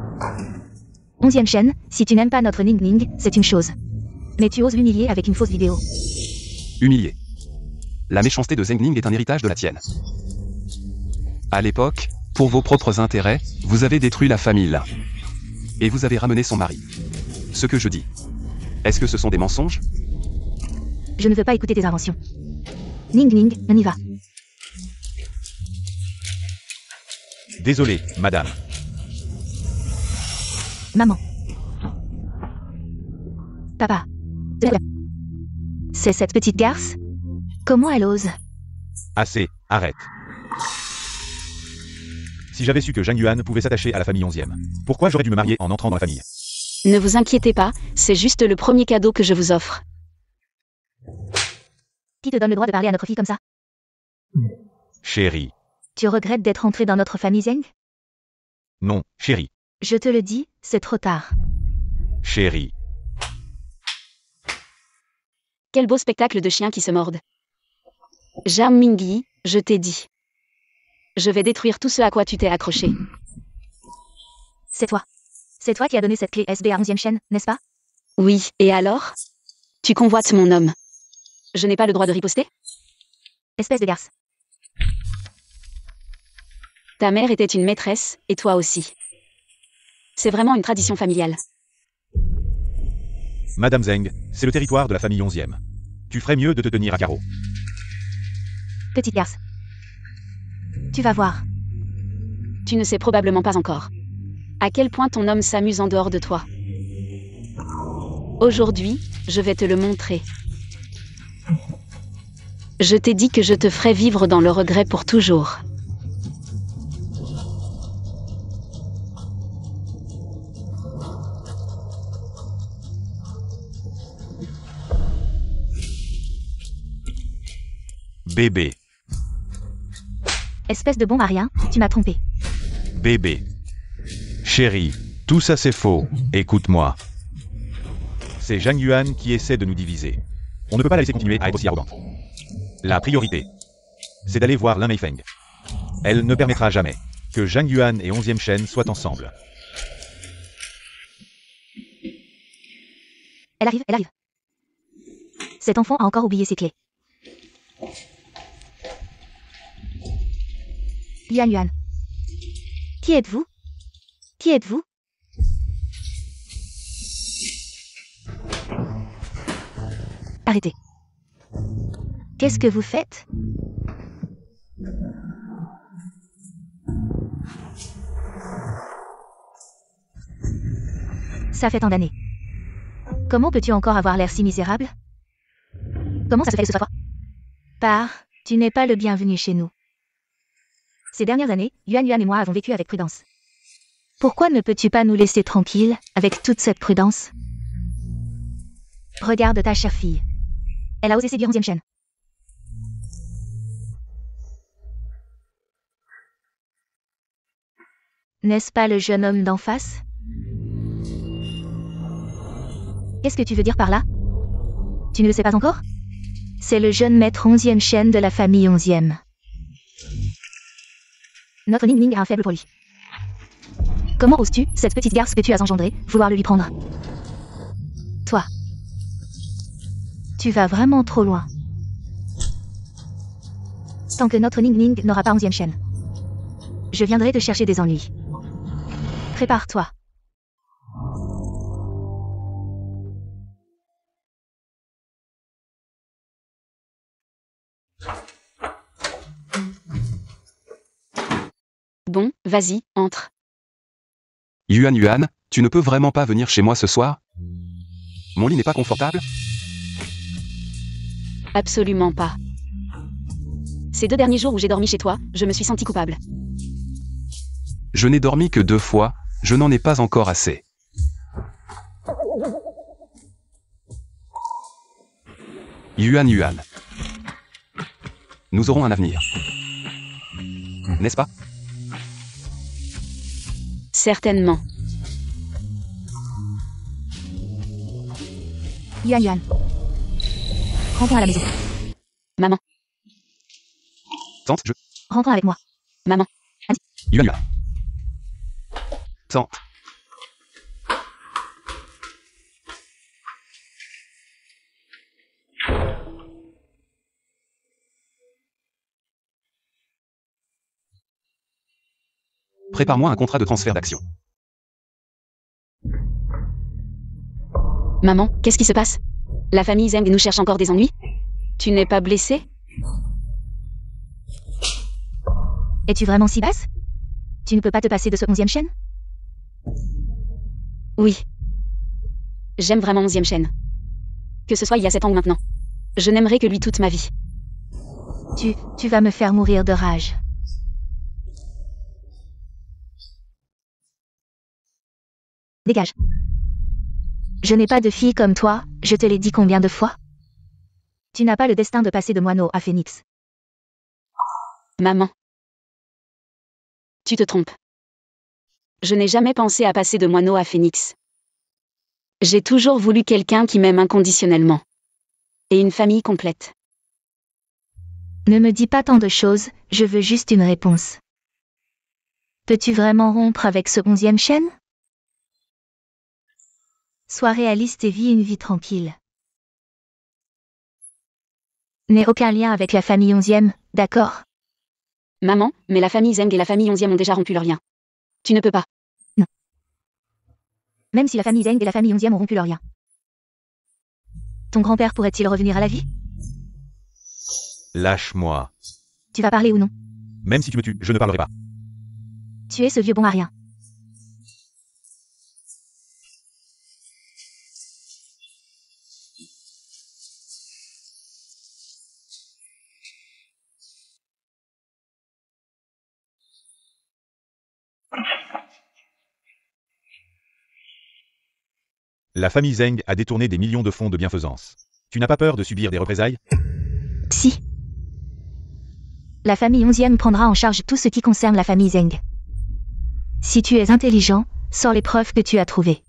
Speaker 4: 11e chaîne, si tu n'aimes pas notre Ning Ning, c'est une chose. Mais tu oses l'humilier avec une fausse vidéo.
Speaker 1: Humilié. La méchanceté de Zeng Ning est un héritage de la tienne. À l'époque, pour vos propres intérêts, vous avez détruit la famille Lin. Et vous avez ramené son mari. Ce que je dis. Est-ce que ce sont des mensonges?
Speaker 4: Je ne veux pas écouter tes inventions. Ning Ning, on y va.
Speaker 2: Désolé, madame.
Speaker 4: Maman. Papa. C'est cette petite garce? Comment elle ose?
Speaker 2: Assez, arrête. Si j'avais su que Zhang Yuan pouvait s'attacher à la famille 11e, pourquoi j'aurais dû me marier en entrant dans la famille?
Speaker 3: Ne vous inquiétez pas, c'est juste le premier cadeau que je vous offre.
Speaker 4: Qui te donne le droit de parler à notre fille comme ça?
Speaker 2: Chérie.
Speaker 4: Tu regrettes d'être entré dans notre famille Zeng?
Speaker 2: Non, chérie.
Speaker 4: Je te le dis, c'est trop tard.
Speaker 2: Chérie.
Speaker 3: Quel beau spectacle de chiens qui se mordent. Zhang Mingyi, je t'ai dit. Je vais détruire tout ce à quoi tu t'es accroché.
Speaker 4: C'est toi. C'est toi qui as donné cette clé SB à 11e chaîne, n'est-ce pas?
Speaker 3: Oui, et alors? Tu convoites mon homme. Je n'ai pas le droit de riposter?
Speaker 4: Espèce de garce.
Speaker 3: Ta mère était une maîtresse, et toi aussi. C'est vraiment une tradition familiale.
Speaker 2: Madame Zeng, c'est le territoire de la famille 11e. Tu ferais mieux de te tenir à carreau.
Speaker 4: Petite garce. Tu vas voir.
Speaker 3: Tu ne sais probablement pas encore. À quel point ton homme s'amuse en dehors de toi. Aujourd'hui, je vais te le montrer. Je t'ai dit que je te ferais vivre dans le regret pour toujours.
Speaker 2: Bébé.
Speaker 4: Espèce de bon à rien, tu m'as trompé.
Speaker 2: Bébé. Chérie, tout ça c'est faux, écoute-moi. C'est Zhang Yuan qui essaie de nous diviser. On ne peut pas la laisser continuer à être aussi arrogante. La priorité, c'est d'aller voir Lin Meifeng. Elle ne permettra jamais que Zhang Yuan et 11e chaîne soient ensemble.
Speaker 4: Elle arrive, elle arrive. Cet enfant a encore oublié ses clés. Yuan Yuan. Qui êtes-vous? Qui êtes-vous? Arrêtez. Qu'est-ce que vous faites? Ça fait tant d'années. Comment peux-tu encore avoir l'air si misérable? Comment ça se fait que ce soit toi? Pars, tu n'es pas le bienvenu chez nous. Ces dernières années, Yuan Yuan et moi avons vécu avec prudence. Pourquoi ne peux-tu pas nous laisser tranquilles, avec toute cette prudence? Regarde ta chère fille. Elle a osé séduire 11e chaîne. N'est-ce pas le jeune homme d'en face? Qu'est-ce que tu veux dire par là? Tu ne le sais pas encore? C'est le jeune maître 11e chaîne de la famille 11e. Notre Ning Ning a un faible pour lui. Comment oses-tu, cette petite garce que tu as engendrée, vouloir le lui prendre? Toi. Tu vas vraiment trop loin. Tant que notre Ning Ning n'aura pas 11e chaîne. Je viendrai te chercher des ennuis. Prépare-toi.
Speaker 3: Bon, vas-y, entre.
Speaker 1: Yuan Yuan, tu ne peux vraiment pas venir chez moi ce soir? Mon lit n'est pas confortable?
Speaker 3: Absolument pas. Ces 2 derniers jours où j'ai dormi chez toi, je me suis sentie coupable.
Speaker 1: Je n'ai dormi que 2 fois, je n'en ai pas encore assez. Yuan Yuan. Nous aurons un avenir. N'est-ce pas?
Speaker 3: Certainement.
Speaker 4: Yuan Yuan. Rentrons à la maison.
Speaker 3: Maman.
Speaker 1: Tante, je...
Speaker 4: Rentrons avec moi.
Speaker 3: Maman.
Speaker 1: Yuan Yuan. Tante. Prépare-moi un contrat de transfert d'action.
Speaker 3: Maman, qu'est-ce qui se passe? La famille Zeng nous cherche encore des ennuis? Tu n'es pas blessée?
Speaker 4: Es-tu vraiment si basse? Tu ne peux pas te passer de ce 11e chêne?
Speaker 3: Oui. J'aime vraiment 11e chêne. Que ce soit il y a 7 ans ou maintenant. Je n'aimerais que lui toute ma vie.
Speaker 4: Tu vas me faire mourir de rage. Dégage. Je n'ai pas de fille comme toi, je te l'ai dit combien de fois? Tu n'as pas le destin de passer de moineau à phénix.
Speaker 3: Maman. Tu te trompes. Je n'ai jamais pensé à passer de moineau à phénix. J'ai toujours voulu quelqu'un qui m'aime inconditionnellement. Et une famille complète.
Speaker 4: Ne me dis pas tant de choses, je veux juste une réponse. Peux-tu vraiment rompre avec ce 11e chêne? Sois réaliste et vis une vie tranquille. N'aie aucun lien avec la famille 11e, d'accord?
Speaker 3: Maman, mais la famille Zeng et la famille 11e ont déjà rompu leur lien. Tu ne peux pas.
Speaker 4: Non. Même si la famille Zeng et la famille 11e ont rompu leur lien. Ton grand-père pourrait-il revenir à la vie?
Speaker 2: Lâche-moi.
Speaker 4: Tu vas parler ou non?
Speaker 2: Même si tu me tues, je ne parlerai pas.
Speaker 4: Tu es ce vieux bon à rien.
Speaker 2: La famille Zeng a détourné des millions de fonds de bienfaisance. Tu n'as pas peur de subir des représailles?
Speaker 4: Si. La famille 11e prendra en charge tout ce qui concerne la famille Zeng. Si tu es intelligent, sors les preuves que tu as trouvées.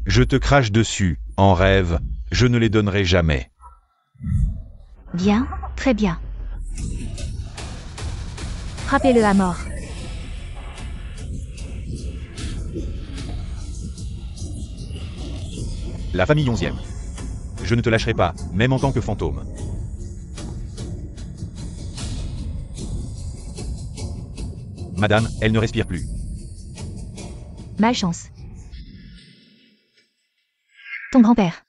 Speaker 2: Je te crache dessus, en rêve, je ne les donnerai jamais.
Speaker 4: Bien, très bien. Frappez-le à mort.
Speaker 2: La famille 11e. Je ne te lâcherai pas, même en tant que fantôme. Madame, elle ne respire plus.
Speaker 4: Malchance. Ton grand-père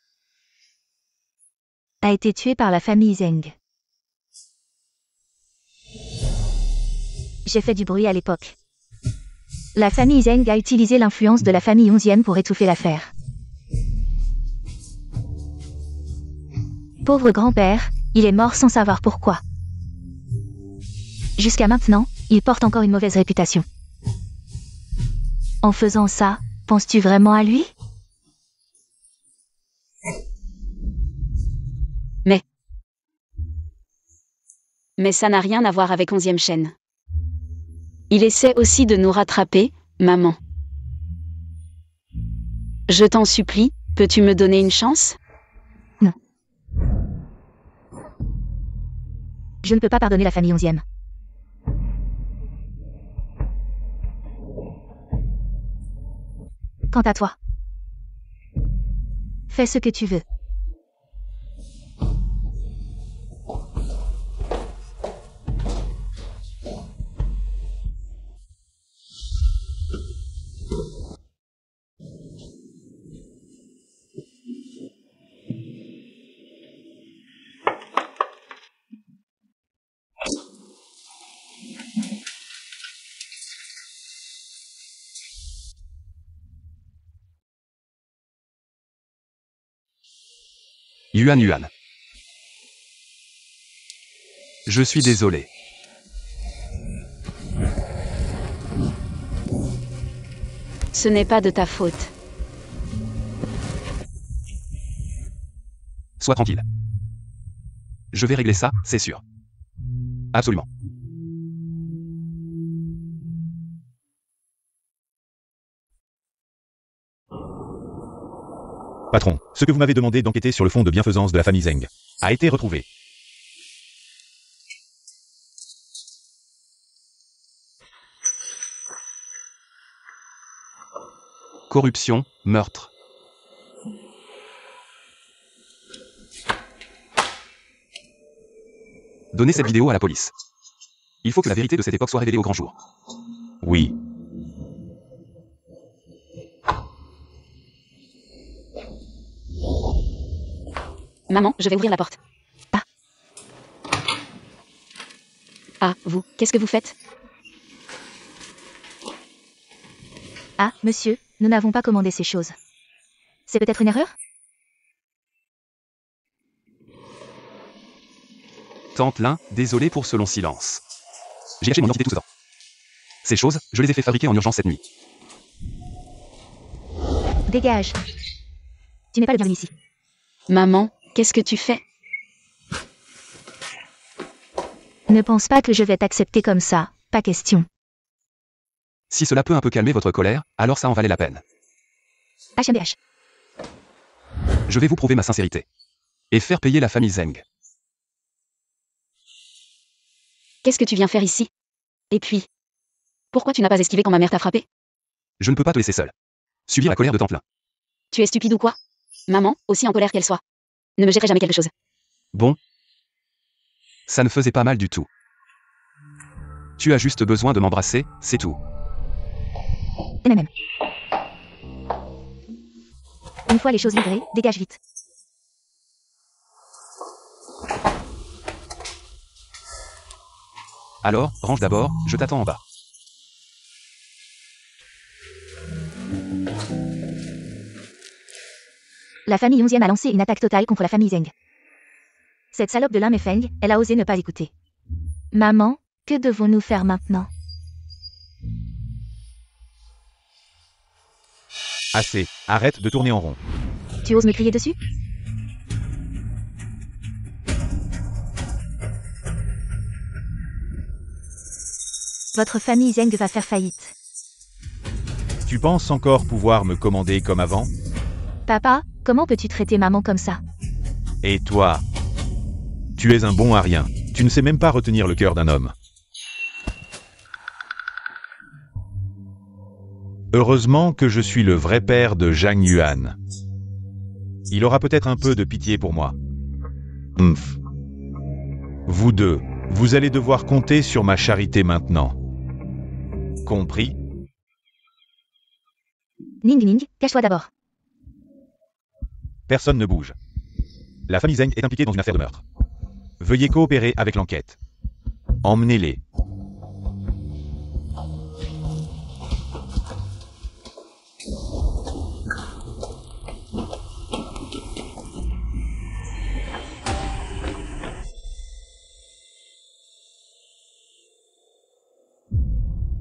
Speaker 4: a été tué par la famille Zeng. J'ai fait du bruit à l'époque. La famille Zeng a utilisé l'influence de la famille 11e pour étouffer l'affaire. Pauvre grand-père, il est mort sans savoir pourquoi. Jusqu'à maintenant, il porte encore une mauvaise réputation. En faisant ça, penses-tu vraiment à lui?
Speaker 3: Mais ça n'a rien à voir avec 11e chêne. Il essaie aussi de nous rattraper, maman. Je t'en supplie, peux-tu me donner une chance?
Speaker 4: Non. Je ne peux pas pardonner la famille 11e. Quant à toi, fais ce que tu veux.
Speaker 1: Yuan. Je suis désolé.
Speaker 3: Ce n'est pas de ta faute.
Speaker 1: Sois tranquille. Je vais régler ça, c'est sûr. Absolument.
Speaker 2: Patron, ce que vous m'avez demandé d'enquêter sur le fonds de bienfaisance de la famille Zeng a été retrouvé.
Speaker 1: Corruption, meurtre. Donnez cette vidéo à la police. Il faut que la vérité de cette époque soit révélée au grand jour.
Speaker 2: Oui.
Speaker 3: Maman, je vais ouvrir la porte. Ah. Ah, vous, qu'est-ce que vous faites?
Speaker 4: Ah, monsieur, nous n'avons pas commandé ces choses. C'est peut-être une erreur?
Speaker 1: Tante Lin, désolé pour ce long silence. J'ai caché mon identité tout ce temps. Ces choses, je les ai fait fabriquer en urgence cette nuit.
Speaker 4: Dégage. Tu n'es pas le bienvenu ici.
Speaker 3: Maman, qu'est-ce que tu fais?
Speaker 4: Ne pense pas que je vais t'accepter comme ça, pas question.
Speaker 1: Si cela peut un peu calmer votre colère, alors ça en valait la peine.
Speaker 4: HMDH.
Speaker 1: Je vais vous prouver ma sincérité. Et faire payer la famille Zeng.
Speaker 3: Qu'est-ce que tu viens faire ici? Et puis, pourquoi tu n'as pas esquivé quand ma mère t'a frappé?
Speaker 1: Je ne peux pas te laisser seul. Subir la colère de Tante Lin.
Speaker 3: Tu es stupide ou quoi? Maman, aussi en colère qu'elle soit, ne me jetterait jamais quelque chose.
Speaker 1: Bon. Ça ne faisait pas mal du tout. Tu as juste besoin de m'embrasser, c'est tout.
Speaker 4: MMM. Une fois les choses livrées, dégage vite.
Speaker 1: Alors, range d'abord, je t'attends en bas.
Speaker 4: La famille 11e a lancé une attaque totale contre la famille Zeng. Cette salope de Lim et Feng, elle a osé ne pas écouter. Maman, que devons-nous faire maintenant?
Speaker 2: Assez, arrête de tourner en rond.
Speaker 4: Tu oses me crier dessus? Votre famille Zeng va faire faillite.
Speaker 2: Tu penses encore pouvoir me commander comme avant?
Speaker 4: Papa, comment peux-tu traiter maman comme ça?
Speaker 2: Et toi? Tu es un bon à rien. Tu ne sais même pas retenir le cœur d'un homme. Heureusement que je suis le vrai père de Zhang Yuan. Il aura peut-être un peu de pitié pour moi. Humph. Vous deux, vous allez devoir compter sur ma charité maintenant. Compris?
Speaker 4: Ning Ning, cache-toi d'abord.
Speaker 2: Personne ne bouge. La famille Zeng est impliquée dans une affaire de meurtre. Veuillez coopérer avec l'enquête. Emmenez-les.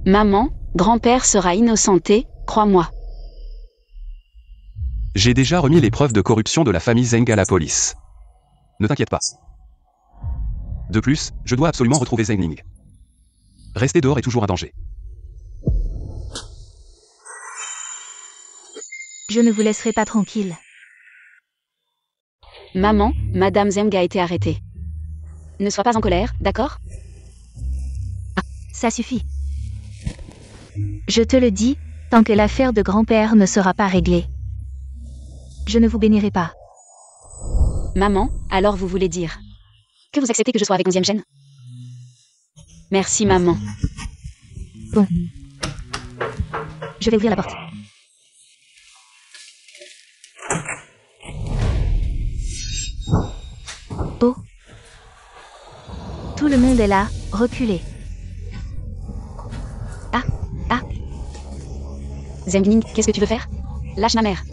Speaker 3: Maman, grand-père sera innocenté, crois-moi.
Speaker 1: J'ai déjà remis les preuves de corruption de la famille Zeng à la police. Ne t'inquiète pas. De plus, je dois absolument retrouver Zeng Ning. Rester dehors est toujours un danger.
Speaker 4: Je ne vous laisserai pas tranquille.
Speaker 3: Maman, Madame Zeng a été arrêtée. Ne sois pas en colère, d'accord?
Speaker 4: Ça suffit. Je te le dis, tant que l'affaire de grand-père ne sera pas réglée. Je ne vous bénirai pas.
Speaker 3: Maman, alors vous voulez dire que vous acceptez que je sois avec 11e chaîne? Merci maman.
Speaker 4: Bon. Je vais ouvrir la porte. Oh. Tout le monde est là, reculez. Ah.
Speaker 3: Zeng Ning, qu'est-ce que tu veux faire? Lâche ma mère.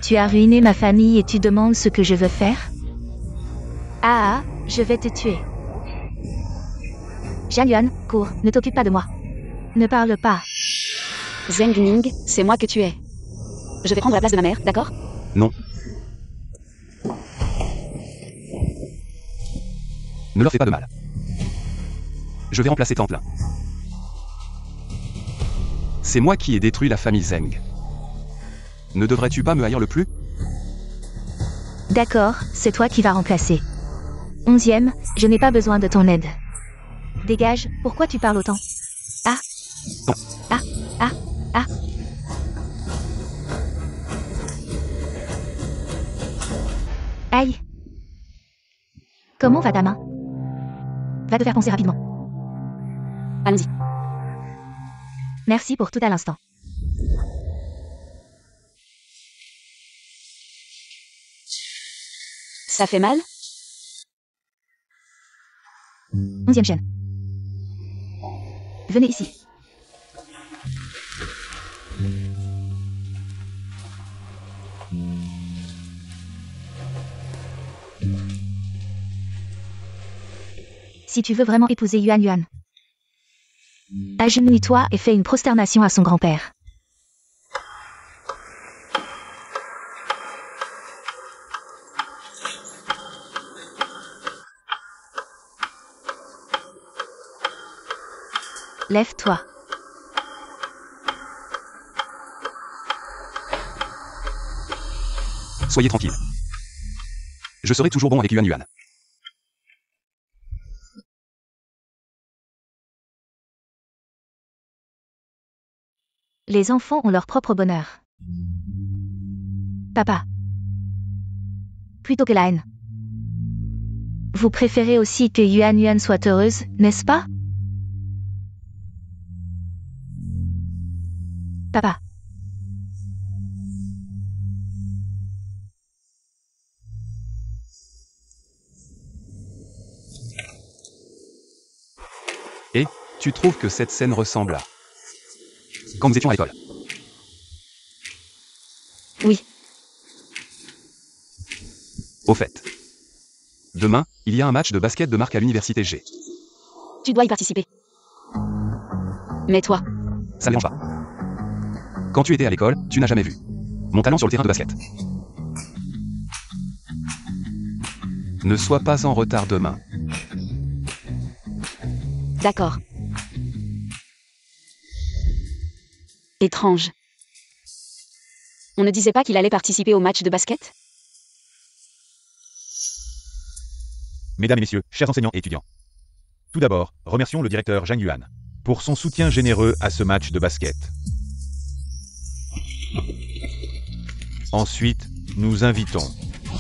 Speaker 4: Tu as ruiné ma famille et tu demandes ce que je veux faire? Ah, je vais te tuer. Zhang Yuan, cours, ne t'occupe pas de moi. Ne parle pas.
Speaker 3: Zeng Ning, c'est moi que tu es. Je vais prendre la place de ma mère, d'accord?
Speaker 1: Non. Ne leur fais pas de mal. Je vais remplacer Tante Lin. C'est moi qui ai détruit la famille Zeng. Ne devrais-tu pas me haïr le plus?
Speaker 4: D'accord, c'est toi qui vas remplacer. 11e, je n'ai pas besoin de ton aide. Dégage, pourquoi tu parles autant? Ah.
Speaker 1: Non.
Speaker 4: Ah. Aïe. Comment va ta main? Va te faire penser rapidement.
Speaker 3: Allons-y.
Speaker 4: Merci pour tout à l'instant.
Speaker 3: Ça fait mal?
Speaker 4: 11e chaîne. Venez ici. Si tu veux vraiment épouser Yuan Yuan, agenouille-toi et fais une prosternation à son grand-père. Lève-toi.
Speaker 1: Soyez tranquille. Je serai toujours bon avec Yuan Yuan.
Speaker 4: Les enfants ont leur propre bonheur. Papa. Plutôt que la haine. Vous préférez aussi que Yuan Yuan soit heureuse, n'est-ce pas? Papa.
Speaker 1: Et, tu trouves que cette scène ressemble à... quand nous étions à l'école?
Speaker 3: Oui.
Speaker 1: Au fait. Demain, il y a un match de basket de marque à l'université G.
Speaker 3: Tu dois y participer. Mais toi,
Speaker 1: Ça ne dérange pas. Quand tu étais à l'école, tu n'as jamais vu mon talent sur le terrain de basket. Ne sois pas en retard demain.
Speaker 3: d'accord. Étrange. On ne disait pas qu'il allait participer au match de basket?
Speaker 2: Mesdames et messieurs, chers enseignants et étudiants. Tout d'abord, remercions le directeur Zhang Yuan pour son soutien généreux à ce match de basket. Ensuite, nous invitons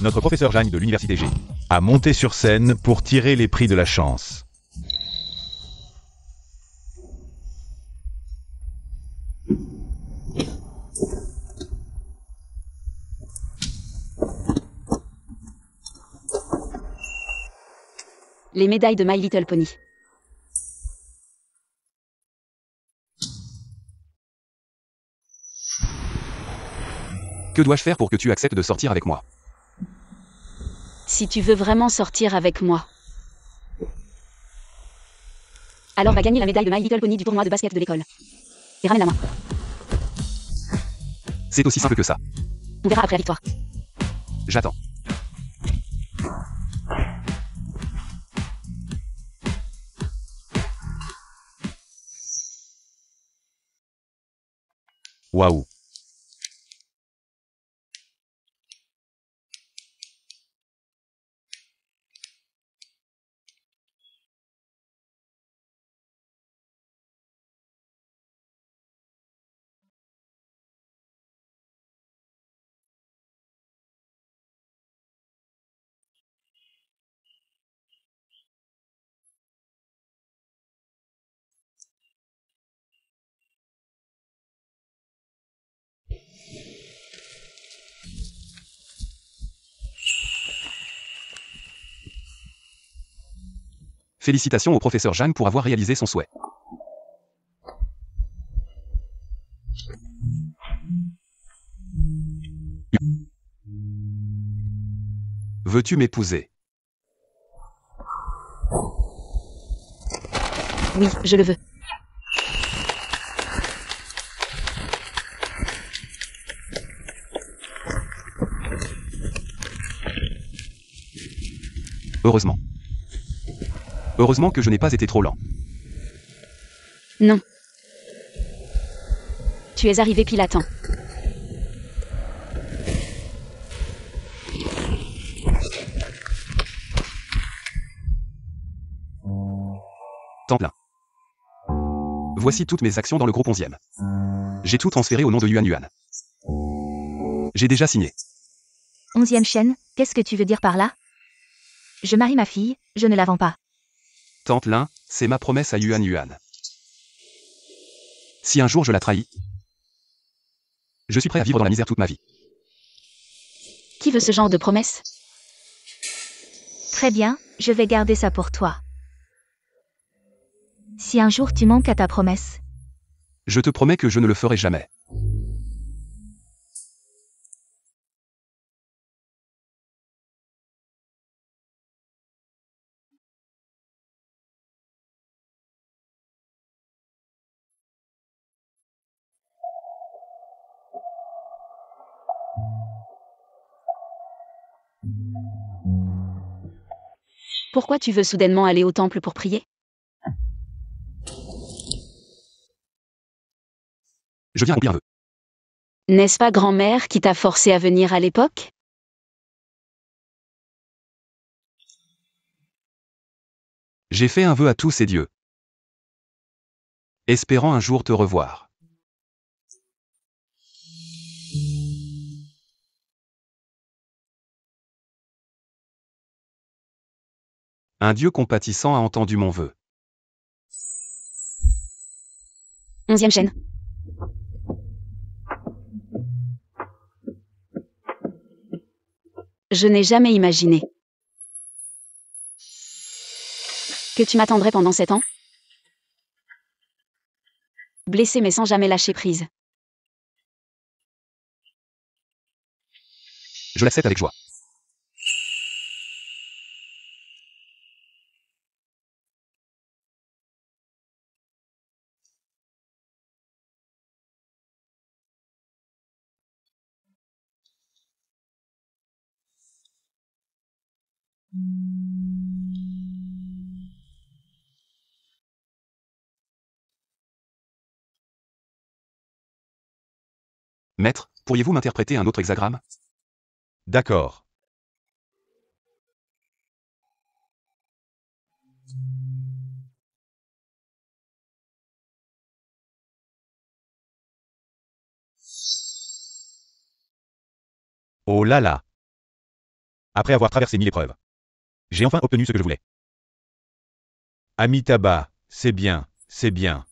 Speaker 2: notre professeur Zhang de l'université G à monter sur scène pour tirer les prix de la chance.
Speaker 3: Les médailles de My Little Pony.
Speaker 1: Que dois-je faire pour que tu acceptes de sortir avec moi?
Speaker 3: Si tu veux vraiment sortir avec moi, alors va gagner la médaille de My Little Pony du tournoi de basket de l'école. Et ramène la main.
Speaker 1: C'est aussi simple que ça.
Speaker 3: On verra après la victoire.
Speaker 1: J'attends.
Speaker 2: Waouh!
Speaker 1: Félicitations au professeur Zhang pour avoir réalisé son souhait. Veux-tu m'épouser?
Speaker 3: Oui, je le veux.
Speaker 1: Heureusement. Heureusement que je n'ai pas été trop lent.
Speaker 3: Non. Tu es arrivé pile à temps.
Speaker 1: Temps plein. Voici toutes mes actions dans le groupe 11e. J'ai tout transféré au nom de Yuan Yuan. J'ai déjà signé.
Speaker 4: 11e chaîne, qu'est-ce que tu veux dire par là? Je marie ma fille, je ne la vends pas.
Speaker 1: Temps plein, c'est ma promesse à Yuan Yuan. Si un jour je la trahis, je suis prêt à vivre dans la misère toute ma vie.
Speaker 3: Qui veut ce genre de promesse?
Speaker 4: Très bien, je vais garder ça pour toi. Si un jour tu manques à ta promesse,
Speaker 1: Je te promets que je ne le ferai jamais.
Speaker 3: Pourquoi tu veux soudainement aller au temple pour prier?
Speaker 1: Je viens accomplir un vœu.
Speaker 3: N'est-ce pas grand-mère qui t'a forcé à venir à l'époque?
Speaker 1: J'ai fait un vœu à tous ces dieux, espérant un jour te revoir. Un dieu compatissant a entendu mon vœu.
Speaker 3: 11e chaîne. Je n'ai jamais imaginé que tu m'attendrais pendant 7 ans. Blessé mais sans jamais lâcher prise.
Speaker 1: Je l'accepte avec joie. Maître, pourriez-vous m'interpréter un autre hexagramme?
Speaker 2: D'accord. Oh là là! Après avoir traversé 1000 épreuves, j'ai enfin obtenu ce que je voulais. Amitabha, c'est bien, c'est bien.